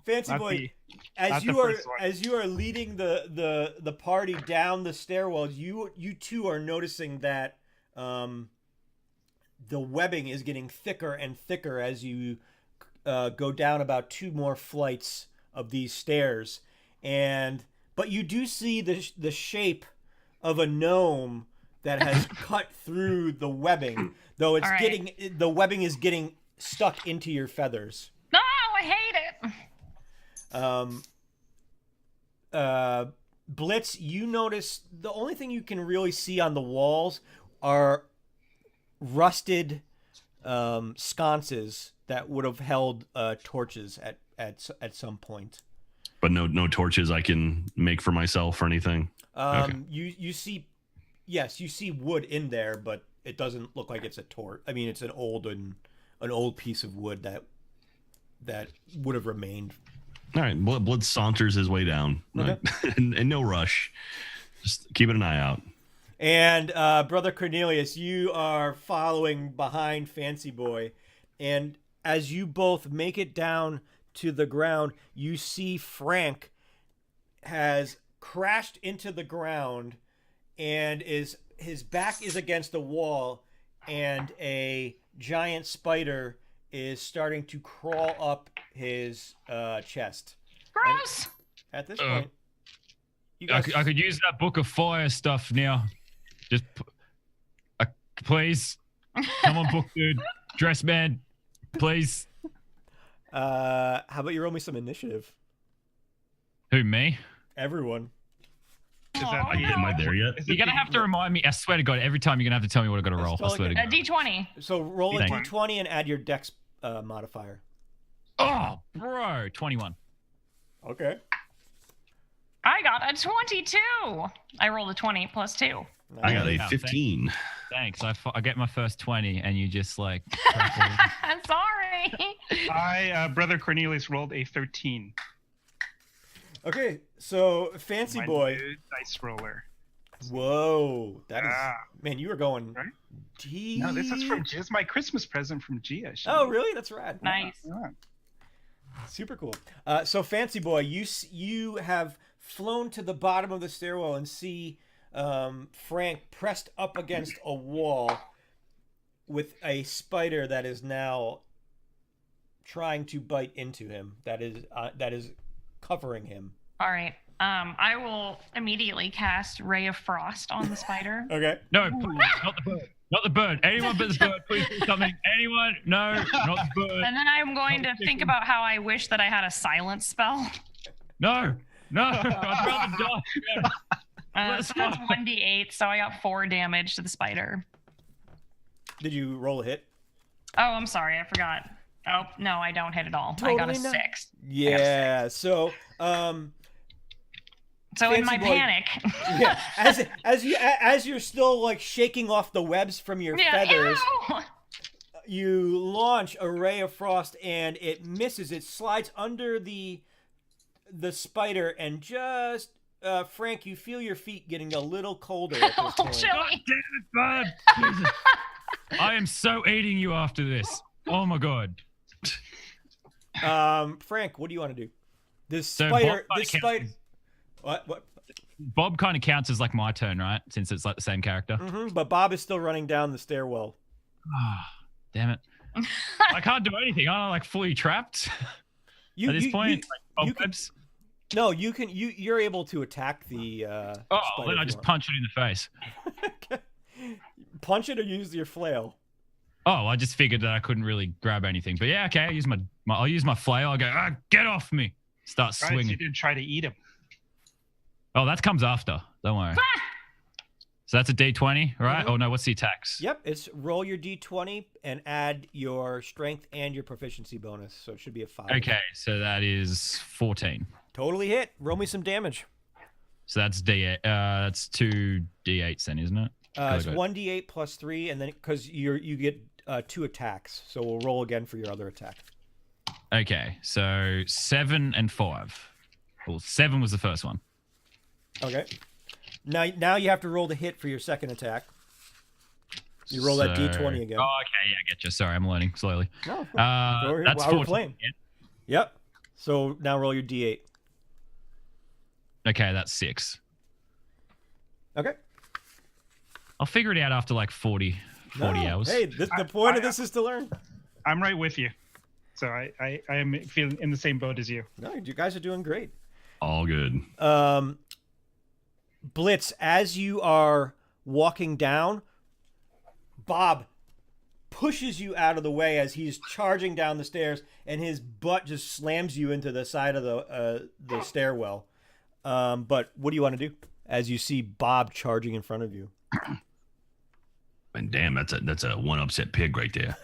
Fancy Boy, as you are leading the party down the stairwells, you too are noticing that the webbing is getting thicker and thicker as you go down about 2 more flights of these stairs, but you do see the shape of a gnome that has cut through the webbing, though it's the webbing is getting stuck into your feathers. No, I hate it. Blitz, you notice the only thing you can really see on the walls are rusted sconces that would have held torches at some point. But no torches I can make for myself or anything. Okay. You see wood in there, but it doesn't look like it's a torch. I mean, it's an old piece of wood that would have remained. All right, Blitz saunters his way down, right? and no rush, just keeping an eye out. And Brother Cornelius, you are following behind Fancy Boy, and as you both make it down to the ground, you see Frank has crashed into the ground, and his back is against the wall, and a giant spider is starting to crawl up his chest. Gross. And at this point, you I guys... I could use that book of fire stuff now. Just please, come on, book dude, dress man, please. How about you roll me some initiative? Who, me? Everyone. Am I there yet? You're gonna have to remind me. I swear to God, every time you're gonna have to tell me what I got to roll. I swear to God. A D20. So roll a D20 and add your Dex modifier. Oh, bro, 21. Okay. I got a 22. I rolled a 20 plus 2. I got a 15. Thanks. I get my first 20, and you just like. I'm sorry. Brother Cornelius rolled a 13. Okay, so Fancy Boy. Dice roller. Whoa, that is man. You were going deep. No, this is from Jizz, my Christmas present from Gia. Oh, really? That's rad. Nice. Yeah. Super cool. So Fancy Boy, you have flown to the bottom of the stairwell and see Frank pressed up against a wall with a spider that is now trying to bite into him. That is covering him. All right. I will immediately cast Ray of Frost on the spider. Okay. No, please, not the bird. Not the bird. Anyone but the bird, please do something. Anyone? No, not the bird. And then I'm going to think about how I wish that I had a silence spell. No, I'd rather die. So that's 1d8, so I got 4 damage to the spider. Did you roll a hit? Oh, I'm sorry, I forgot. Oh, no, I don't hit at all. I got a 6. Yeah, so So in Fancy my boy. panic. yeah, as you're still like shaking off the webs from your feathers, Ew! you launch a ray of frost and it misses. It slides under the spider and just Frank, you feel your feet getting a little colder at this point. Chilly. God damn it, bird. Jesus. I am so eating you after this. Oh my god. Frank, what do you want to do? This So spider. Bob This kinda spider. counts What? Bob kind of counts as like my turn, right? Since it's like the same character. But Bob is still running down the stairwell. Ah, damn it. I can't do anything. I'm like fully trapped You, at this you- point. you Like, can- cobwebs. no, you can. You're able to attack the. Oh, spider then I if you just want. punch it in the face. Punch it or use your flail. Oh, I just figured that I couldn't really grab anything. But yeah, okay. I'll use my flail. I go, get off me. Start Right, swinging. you didn't try to eat him. Oh, that comes after. Don't worry. So that's a D20, right? Mhm. Oh no, what's the attacks? Yep, it's roll your d20 and add your strength and your proficiency bonus, so it should be a 5. Okay, so that is 14. Totally hit. Roll me some damage. So that's D8. That's 2 D8s then, isn't it? It's Good. 1d8 plus 3, and then because you get 2 attacks, so we'll roll again for your other attack. Okay, so 7 and 5. Well, 7 was the first one. Okay. Now you have to roll the hit for your second attack. You roll that d20 again. Oh, okay, yeah, I get you. Sorry, I'm learning slowly. No, That's while we're 14. playing. Yeah. Yep. So now roll your d8. Okay, that's 6. Okay. I'll figure it out after like 40 No, hours. Hey, the point of this is to learn. I'm right with you. So I am feeling in the same boat as you. No, you guys are doing great. All good. Blitz, as you are walking down, Bob pushes you out of the way as he's charging down the stairs, and his butt just slams you into the side of the stairwell. But what do you want to do as you see Bob charging in front of you? And damn, that's a one upset pig right there.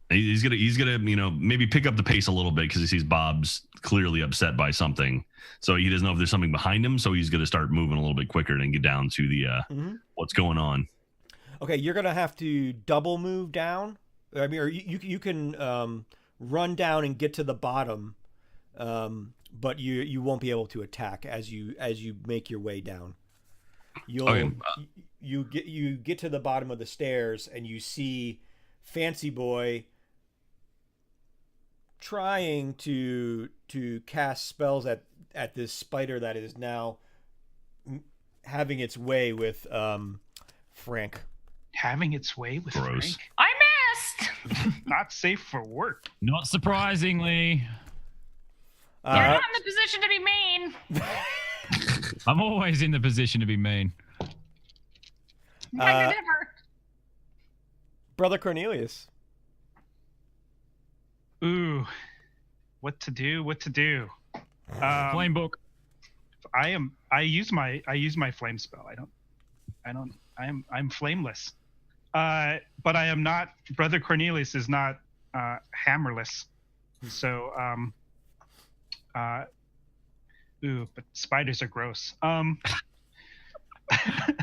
He's gonna maybe pick up the pace a little bit because he sees Bob's clearly upset by something, so he doesn't know if there's something behind him. So he's gonna start moving a little bit quicker and get down to the what's going on. Okay, you're gonna have to double move down. I mean, or you can run down and get to the bottom, but you won't be able to attack as you make your way down. You get to the bottom of the stairs and you see Fancy Boy trying to cast spells at this spider that is now having its way with Frank. Having its way with Gross. Frank. I missed! Not safe for work. Not surprisingly. You're not in the position to be mean. I'm always in the position to be mean. Never. Brother Cornelius. Ooh, what to do? Flame book. I use my flame spell. I'm flameless. But I am not. Brother Cornelius is not hammerless. So but spiders are gross.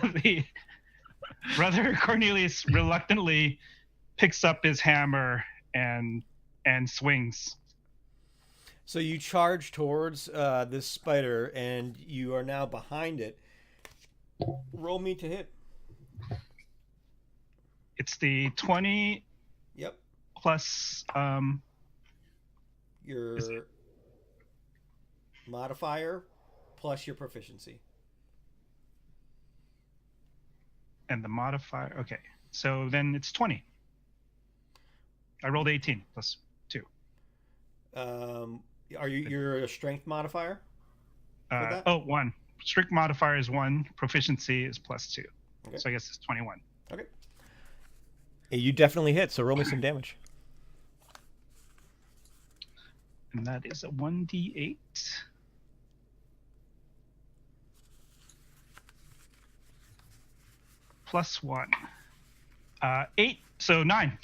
The Brother Cornelius reluctantly picks up his hammer and swings. So you charge towards this spider, and you are now behind it. Roll me to hit. It's the 20 Yep. plus Your modifier plus your proficiency. And the modifier. Okay. So then it's 20. I rolled 18 plus 2. You're a strength modifier? For that? Oh, 1. Strict modifier is 1. Proficiency is plus 2. Okay. So I guess it's 21. Okay. Hey, you definitely hit, so roll me some damage. And that is a 1d8. Plus 1. 8. So 9.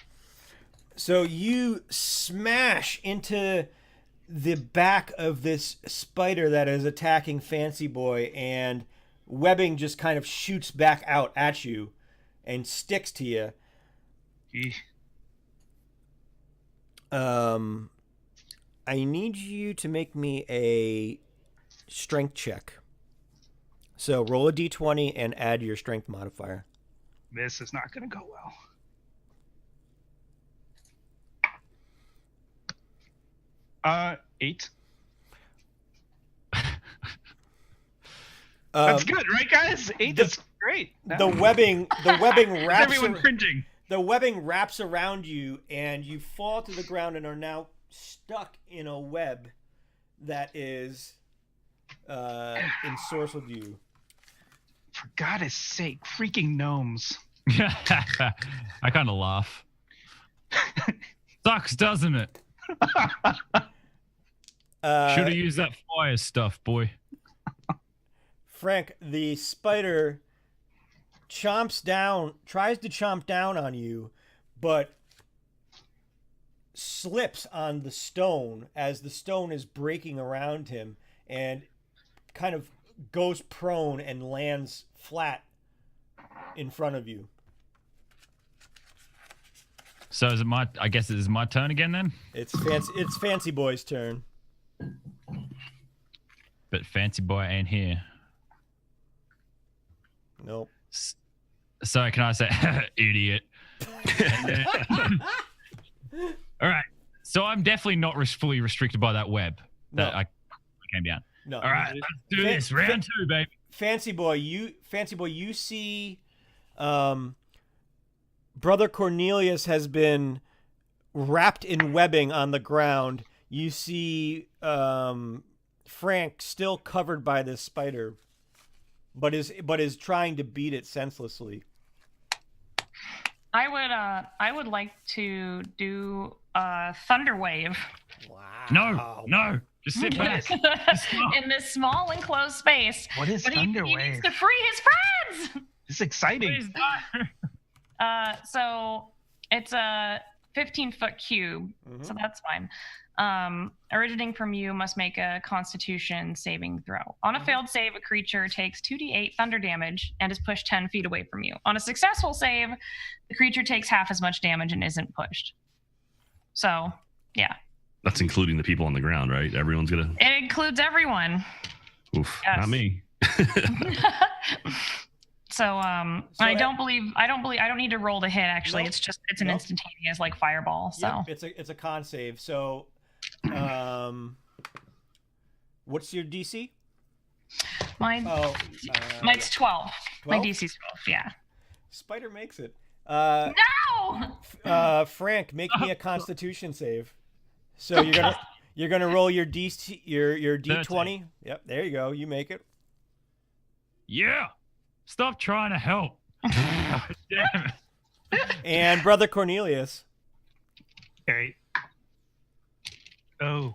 So you smash into the back of this spider that is attacking Fancy Boy, and webbing just kind of shoots back out at you and sticks to you. Eeh. I need you to make me a strength check. So roll a d20 and add your strength modifier. This is not going to go well. Eight. That's good, right, guys? 8 is great. The webbing wraps. Everyone cringing. The webbing wraps around you, and you fall to the ground and are now stuck in a web that is ensorcelled you. For God's sake, freaking gnomes. I kind of laugh. Sucks, doesn't it? Should have used that fire stuff, boy. Frank, the spider tries to chomp down on you, but slips on the stone as the stone is breaking around him and kind of goes prone and lands flat in front of you. So is it I guess it is my turn again then? It's Fancy Boy's turn. But Fancy Boy ain't here. Nope. So can I say, idiot? All right. So I'm definitely not fully restricted by that web that No. I came down. No. All right, let's do this. Round 2, baby. Fancy Boy, you see Brother Cornelius has been wrapped in webbing on the ground. You see Frank still covered by this spider, but is trying to beat it senselessly. I would like to do a thunder wave. Wow. No. Just sit back. In this small enclosed space. What is But he Thunder needs Wave? to free his friends. This is exciting. Please die. So it's a 15-foot cube, so that's fine. Originating from you must make a Constitution saving throw. On a failed save, a creature takes 2d8 thunder damage and is pushed 10 feet away from you. On a successful save, the creature takes half as much damage and isn't pushed. So, yeah. That's including the people on the ground, right? Everyone's gonna. It includes everyone. Oof, Yes. not me. So I don't need to roll to hit. Actually, Nope. it's an Nope. instantaneous like fireball. So Yep, it's a con save. So, what's your DC? mine, Oh, mine's 12. 12? My DC's 12. Yeah. Spider makes it. No. Frank, make me a Constitution save. So you're gonna roll your DC your D20. Yep, there you go. You make it. Yeah. Stop trying to help. God damn it. And Brother Cornelius. Okay. Oh.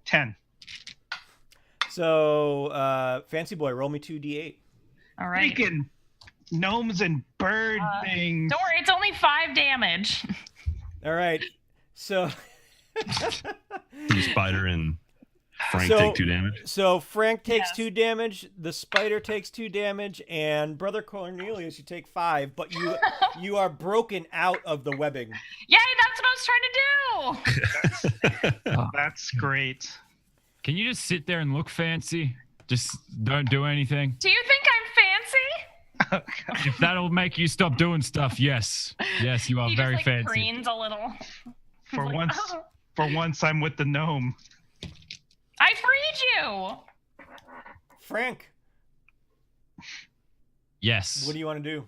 10. So Fancy Boy, roll me 2d8. All right. Freaking gnomes and bird things. Don't worry, it's only 5 damage. All right. So The spider and Frank So- take 2 damage. so Frank takes Yes. 2 damage, the spider takes 2 damage, and Brother Cornelius, you take 5, but you are broken out of the webbing. Yay, that's what I was trying to do. That's great. Can you just sit there and look fancy? Just don't do anything. Do you think I'm fancy? If that'll make you stop doing stuff, yes. Yes, you are He very just, like, fancy. preens a little. For Like, once, "Oh, for once, I'm with the gnome. I freed you. Frank, Yes. What do you want to do?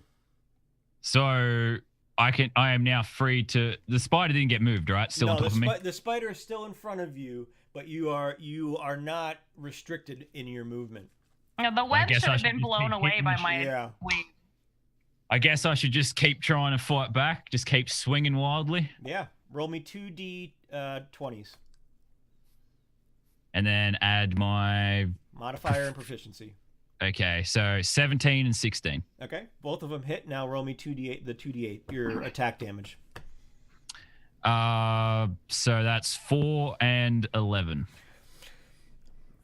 So I am now free to. The spider didn't get moved, right? Still on top of me. The spider is still in front of you, but you are not restricted in your movement. Yeah, the web should have been blown away by my wing. I guess I should just keep trying to fight back. Just keep swinging wildly. Yeah. Roll me 2d20s. And then add my modifier and proficiency. Okay, so 17 and 16. Okay, both of them hit. Now roll me 2d8, the 2d8, your attack damage. So that's 4 and 11.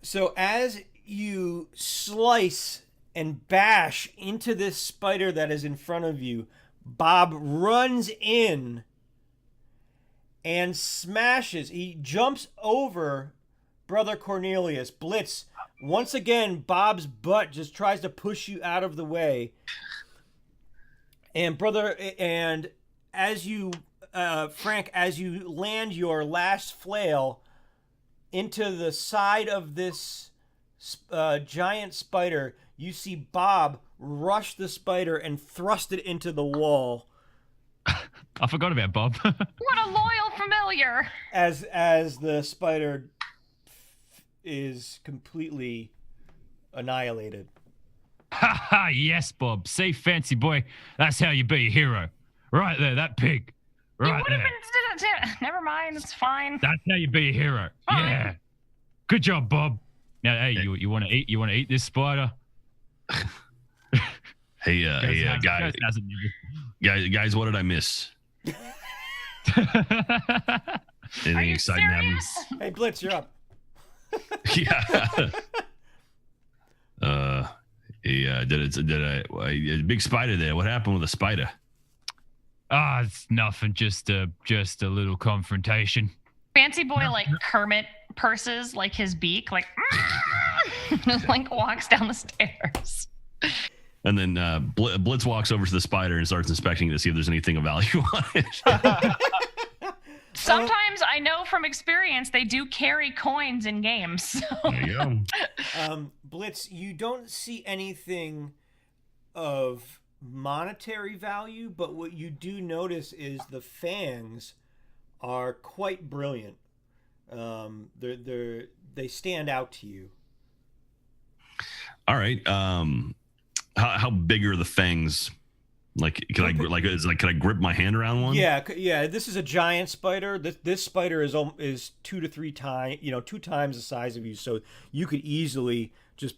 So as you slice and bash into this spider that is in front of you, Bob runs in and smashes. He jumps over Brother Cornelius. Blitz, once again, Bob's butt just tries to push you out of the way. And as you, Frank, as you land your last flail into the side of this giant spider, you see Bob rush the spider and thrust it into the wall. I forgot about Bob. What a loyal familiar. As the spider is completely annihilated. Ha ha, yes, Bob. See, fancy boy, that's how you be a hero. Right there, that pig. Right there. Never mind, it's fine. That's how you be a hero. Fine. Yeah. Good job, Bob. Now, hey, you want to eat? You want to eat this spider? Hey, guys, what did I miss? Anything exciting happening? Hey, Blitz, you're up. Yeah. A big spider there. What happened with the spider? It's nothing. Just a little confrontation. Fancy boy, like Kermit purses, like his beak, like like walks down the stairs. And then Blitz walks over to the spider and starts inspecting it to see if there's anything of value on it. Sometimes I know from experience they do carry coins in games. So. There you go. Blitz, you don't see anything of monetary value, but what you do notice is the fangs are quite brilliant. They stand out to you. All right. How big are the fangs? Like, can I grip my hand around one? Yeah. This is a giant spider. This spider is 2 to 3 times, 2 times the size of you. So you could easily just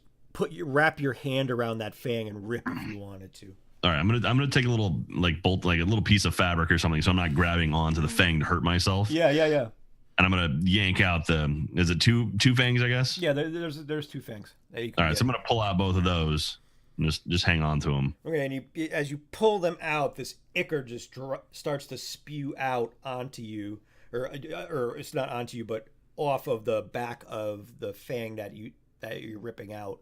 wrap your hand around that fang and rip if you wanted to. All right, I'm gonna take a little a little piece of fabric or something, so I'm not grabbing onto the fang to hurt myself. Yeah. And I'm gonna yank out is it two fangs, I guess? Yeah, there's 2 fangs. All right, so I'm gonna pull out both of those. Just hang on to them. Okay, and as you pull them out, this ichor just starts to spew out onto you, or it's not onto you, but off of the back of the fang that you're ripping out.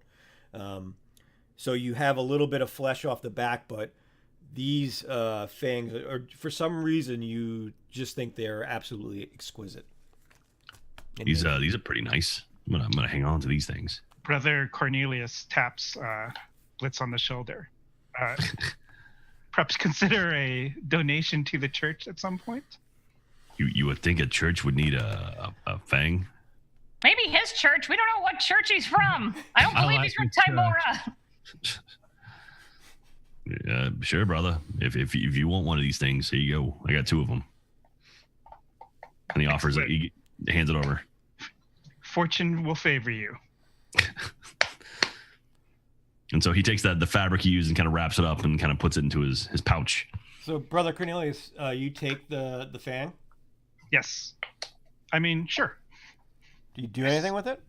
So you have a little bit of flesh off the back, but these fangs are, for some reason, you just think they're absolutely exquisite. These are pretty nice. I'm gonna hang on to these things. Brother Cornelius taps Blitz on the shoulder. Perhaps consider a donation to the church at some point. You would think a church would need a fang? Maybe his church. We don't know what church he's from. I don't believe he's from Timora. Yeah, sure, brother. If you want one of these things, here you go. I got 2 of them. And he offers it. He hands it over. Fortune will favor you. And so he takes the fabric he used and kind of wraps it up and kind of puts it into his pouch. So, Brother Cornelius, you take the fang? Yes. I mean, sure. Do you do anything with it?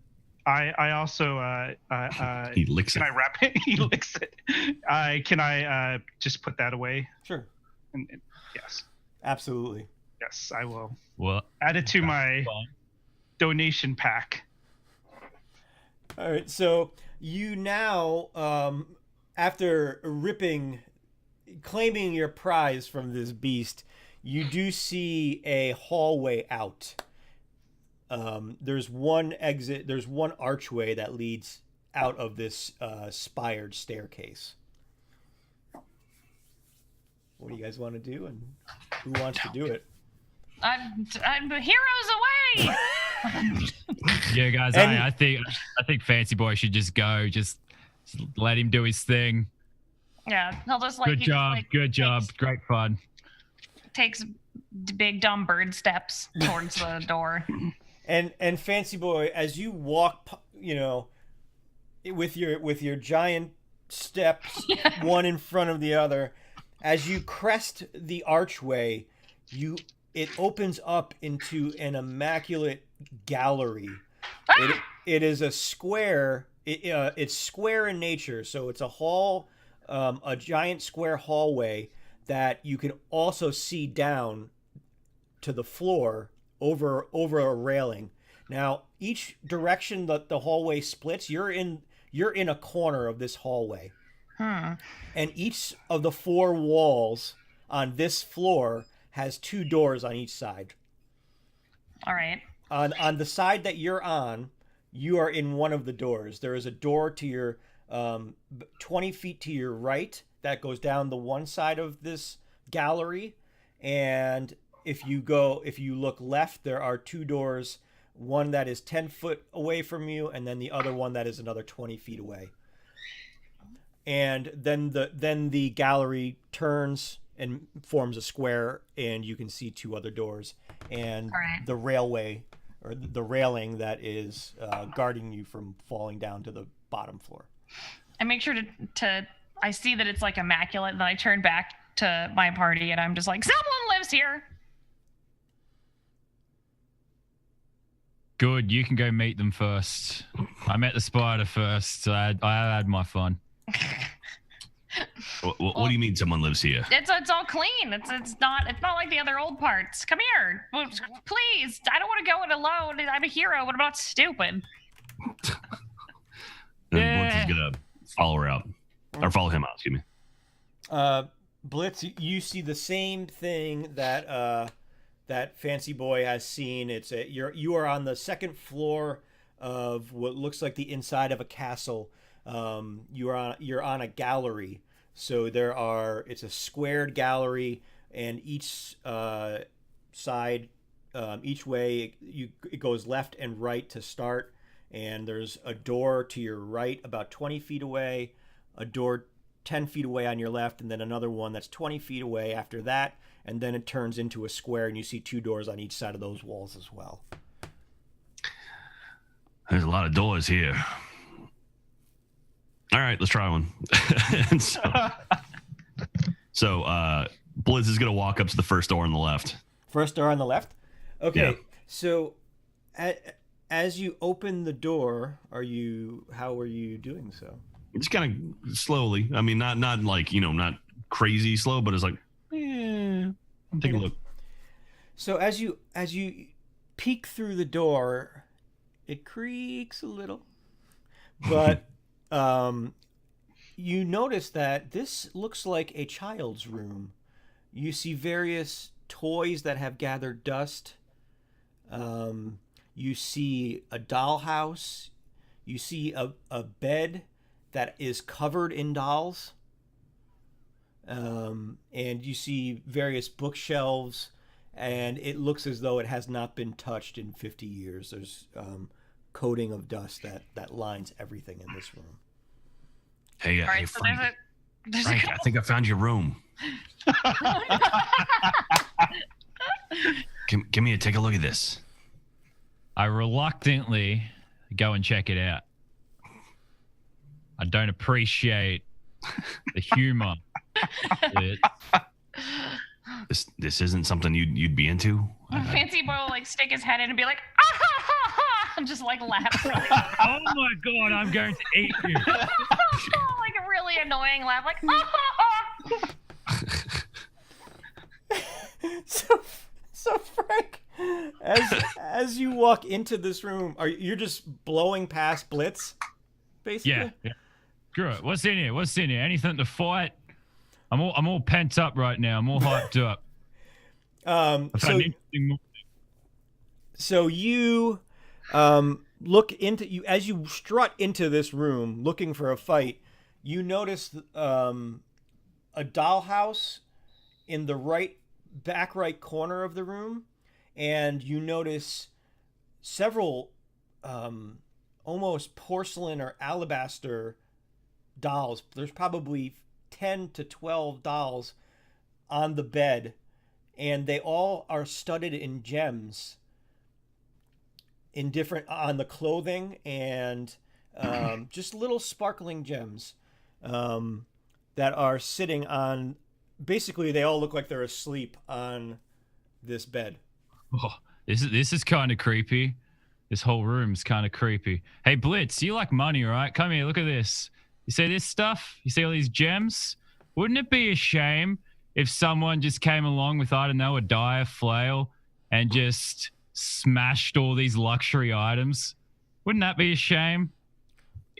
I also he licks it. Can I wrap it? He licks it. Can I just put that away? Sure. Yes. Absolutely. Yes, I will. Well, add it to my donation pack. All right, so you now, after claiming your prize from this beast, you do see a hallway out. There's one exit. There's one archway that leads out of this spired staircase. What do you guys want to do, and who wants to do it? I'm heroes away. Yeah, guys, And- I think Fancy Boy should just go. Just let him do his thing. Yeah, he'll just like. Good he job. Just, like, Good job. Great fun. Takes big dumb bird steps towards the door. And Fancy Boy, as you walk, with your giant steps, one in front of the other, as you crest the archway, it opens up into an immaculate gallery. It is a square. It's square in nature, so it's a hall, a giant square hallway that you can also see down to the floor over a railing. Now, each direction that the hallway splits, you're in a corner of this hallway. And each of the 4 walls on this floor has 2 doors on each side. All right. On the side that you're on, you are in one of the doors. There is a door to your 20 feet to your right that goes down the one side of this gallery, and if you look left, there are 2 doors, one that is 10 foot away from you, and then the other one that is another 20 feet away. And then the gallery turns and forms a square, and you can see 2 other doors, and Right. the railway or the railing that is guarding you from falling down to the bottom floor. I make sure to I see that it's like immaculate, and then I turn back to my party, and I'm just like, someone lives here. Good. You can go meet them first. I met the spider first. So I had my fun. What do you mean someone lives here? It's all clean. It's not like the other old parts. Come here, please. I don't want to go it alone. I'm a hero, but I'm not stupid. And Blitz is gonna follow her out, or follow him out. Excuse me. Blitz, you see the same thing that Fancy Boy has seen. You are on the second floor of what looks like the inside of a castle. You're on a gallery. So it's a squared gallery, and each side, each way it goes left and right to start. And there's a door to your right about 20 feet away, a door 10 feet away on your left, and then another one that's 20 feet away after that. And then it turns into a square, and you see 2 doors on each side of those walls as well. There's a lot of doors here. All right, let's try one. And so Blitz is gonna walk up to the first door on the left. First door on the left? Okay. Yeah. So as you open the door, how are you doing so? Just kind of slowly. I mean, not like, not crazy slow, but it's like, take a look. So as you peek through the door, it creaks a little, but you notice that this looks like a child's room. You see various toys that have gathered dust. You see a dollhouse. You see a bed that is covered in dolls. And you see various bookshelves, and it looks as though it has not been touched in 50 years. There's coating of dust that lines everything in this room. Hey, All right, hey, so Frank, there's a Frank, I think I found your room. Give me take a look at this. I reluctantly go and check it out. I don't appreciate the humor. This isn't something you'd be into. Fancy Boy will like stick his head in and be like, ah, ha, ha, ha, and just like laugh. Oh my god, I'm going to eat you. Like a really annoying laugh, like ah, ha, ha. So Frank, as you walk into this room, you're just blowing past Blitz, basically? Yeah. Screw it. What's in here? Anything to fight? I'm all pent up right now. I'm all hyped up. So you look into as you strut into this room looking for a fight. You notice a dollhouse in the back right corner of the room, and you notice several almost porcelain or alabaster dolls. There's probably 10 to 12 dolls on the bed, and they all are studded in gems in different on the clothing, and just little sparkling gems that are sitting on. Basically, they all look like they're asleep on this bed. Oh, this is kind of creepy. This whole room's kind of creepy. Hey, Blitz, you like money, right? Come here, look at this. You see this stuff? You see all these gems? Wouldn't it be a shame if someone just came along with, I don't know, a dire flail and just smashed all these luxury items? Wouldn't that be a shame?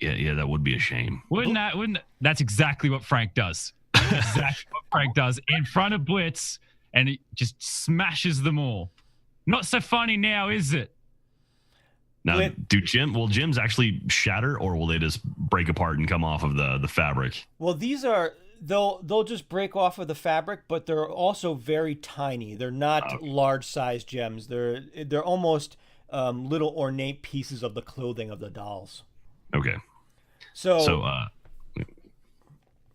Yeah, that would be a shame. That's exactly what Frank does. Exactly what Frank does in front of Blitz, and he just smashes them all. Not so funny now, is it? Now, will gems actually shatter, or will they just break apart and come off of the fabric? Well, they'll just break off of the fabric, but they're also very tiny. They're not large size gems. They're almost little ornate pieces of the clothing of the dolls. Okay. So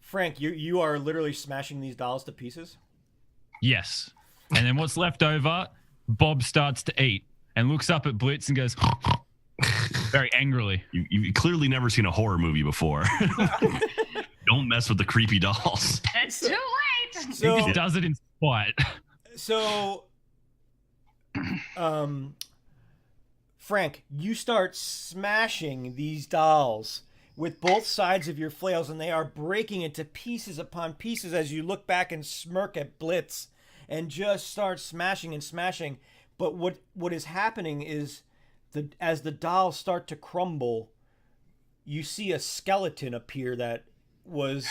Frank, you are literally smashing these dolls to pieces? Yes. And then what's left over, Bob starts to eat and looks up at Blitz and goes very angrily. You've clearly never seen a horror movie before. Don't mess with the creepy dolls. It's too late. He just does it in spite. So, Frank, you start smashing these dolls with both sides of your flails, and they are breaking into pieces upon pieces as you look back and smirk at Blitz and just start smashing and smashing. But what is happening is as the dolls start to crumble, you see a skeleton appear that was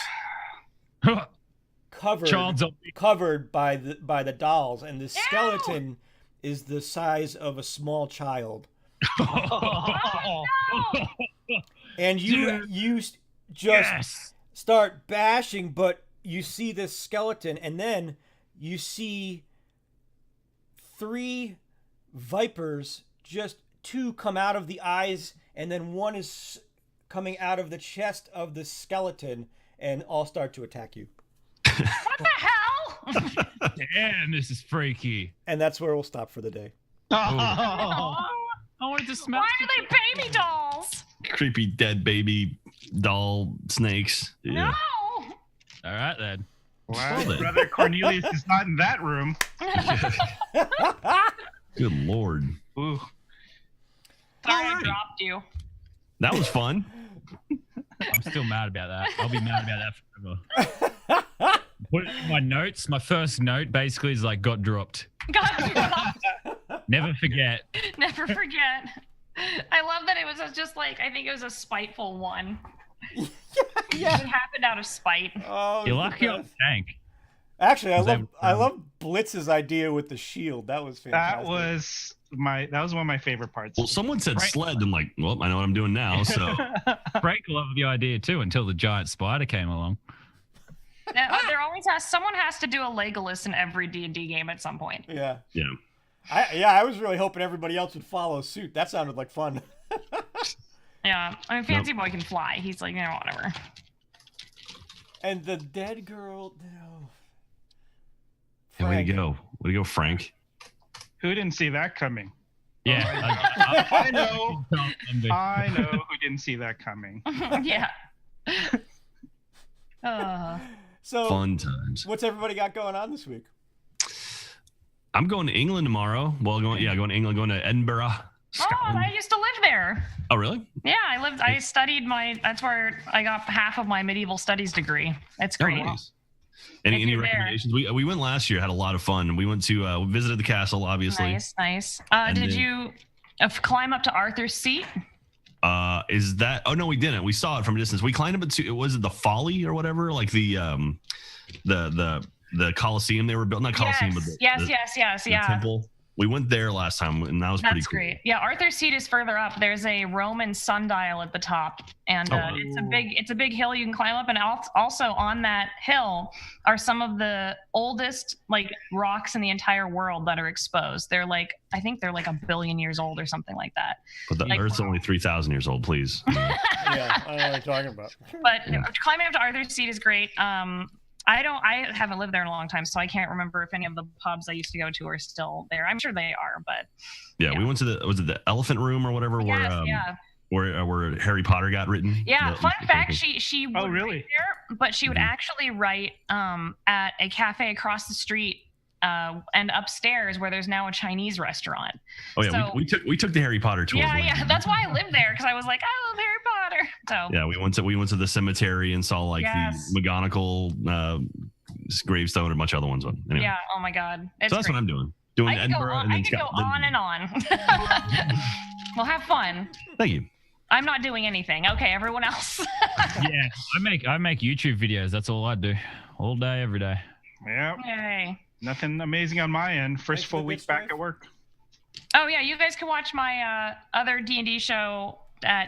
covered by the dolls, and the skeleton is the size of a small child. Oh, no! And you just start bashing, but you see this skeleton, and then you see 3 vipers, just 2 come out of the eyes, and then 1 is coming out of the chest of the skeleton, and all start to attack you. What the hell? Damn, this is freaky. And that's where we'll stop for the day. Oh. I wanted to smash. Why are they baby dolls? Creepy dead baby doll snakes. Yeah. No. All right, then. Wow, Brother Cornelius is not in that room. Good Lord. Ooh. Sorry, I dropped you. That was fun. I'm still mad about that. I'll be mad about that forever. Put it in my notes. My first note basically is like, got dropped. Got dropped. Never forget. Never forget. I love that it was just like, I think it was a spiteful one. Yeah. It happened out of spite. Oh, You're lucky on the tank. Actually, I love Blitz's idea with the shield. That was fantastic. That was one of my favorite parts. Well, someone said sled. I'm like, well, I know what I'm doing now. So Frank loved the idea too until the giant spider came along. Someone has to do a Legolas in every D&D game at some point. Yeah. Yeah. I was really hoping everybody else would follow suit. That sounded like fun. Yeah, I mean, Fancy Boy can fly. He's like, whatever. And the dead girl, no. Hey, way to go. Way to go, Frank. Who didn't see that coming? Yeah. I know. I know who didn't see that coming. Yeah. So fun times. What's everybody got going on this week? I'm going to England tomorrow. Well, going to England, going to Edinburgh, Scotland. Oh, I used to live there. Oh, really? Yeah, I studied that's where I got half of my medieval studies degree. It's great. Oh, nice. Any recommendations? We went last year, had a lot of fun. We went to we visited the castle, obviously. Nice. Did you climb up to Arthur's seat? Is that? Oh no, we didn't. We saw it from a distance. We climbed up to. Was it the Folly or whatever? Like the Colosseum they were built. Not Colosseum, but the yes. temple. We went there last time, and that was pretty That's cool. great. Yeah, Arthur's Seat is further up. There's a Roman sundial at the top, and it's a big hill you can climb up. And also on that hill are some of the oldest like rocks in the entire world that are exposed. I think they're like 1 billion years old or something like that. But the Earth's only 3,000 years old. Please. Yeah, I know what you're talking about. But climbing up to Arthur's Seat is great. I haven't lived there in a long time, so I can't remember if any of the pubs I used to go to are still there. I'm sure they are, but yeah. We went to the Elephant Room or whatever where Harry Potter got written. Yeah, fun fact, she would really? write there, but she would actually write at a cafe across the street and upstairs where there's now a Chinese restaurant. Oh yeah, so, we took the Harry Potter tour. Yeah, that's why I lived there, because I was like, I love Harry Potter. So yeah, we went to the cemetery and saw the McGonagall gravestone and a bunch of other ones. Anyway. Yeah, oh my God. So that's what I'm doing. Doing Edinburgh and then I could go on and on. Well, have fun. Thank you. I'm not doing anything. Okay, everyone else. Yeah, I make YouTube videos. That's all I do, all day, every day. Yeah. Yay. Nothing amazing on my end. First full week back at work. Oh yeah, you guys can watch my other D&D show at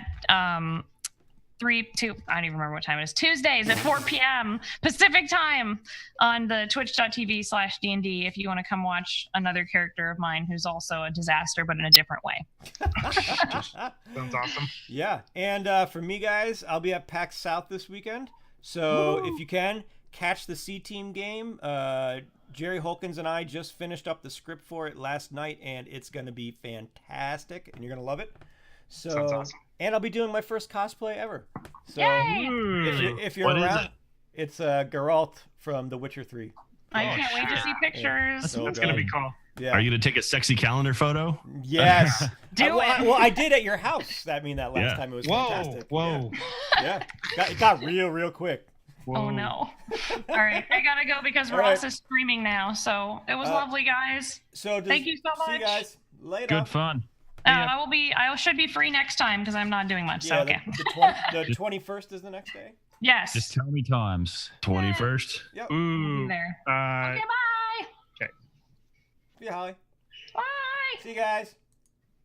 3 2 I don't even remember what time it is. Tuesdays at 4 p.m. Pacific time on the twitch.tv/D&D if you want to come watch another character of mine who's also a disaster but in a different way. Sounds awesome. Yeah, and for me guys, I'll be at PAX South this weekend. So if you can catch the C-Team game, Jerry Holkins and I just finished up the script for it last night, and it's going to be fantastic, and you're going to love it. So, sounds awesome. And I'll be doing my first cosplay ever. So Yay! if you're around, it's Geralt from The Witcher 3. I can't wait to see pictures. So That's going to be cool. Yeah. Are you gonna take a sexy calendar photo? Yes. Do it. Well, I did at your house. That last time it was fantastic. Whoa. Yeah. It got real quick. Oh no. All right, I gotta go because Ross is streaming now. So it was lovely, guys. So thank you so much. See you guys later. Good fun. I should be free next time because I'm not doing much. Yeah, so okay. The 21st is the next day. Yes. Just tell me times. 21st. Yep. Ooh. There. Okay, bye. See you, Holly. Bye. See you guys.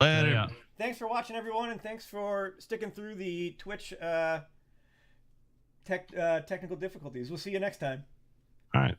Later. Yeah. Thanks for watching, everyone, and thanks for sticking through the Twitch technical difficulties. We'll see you next time. All right.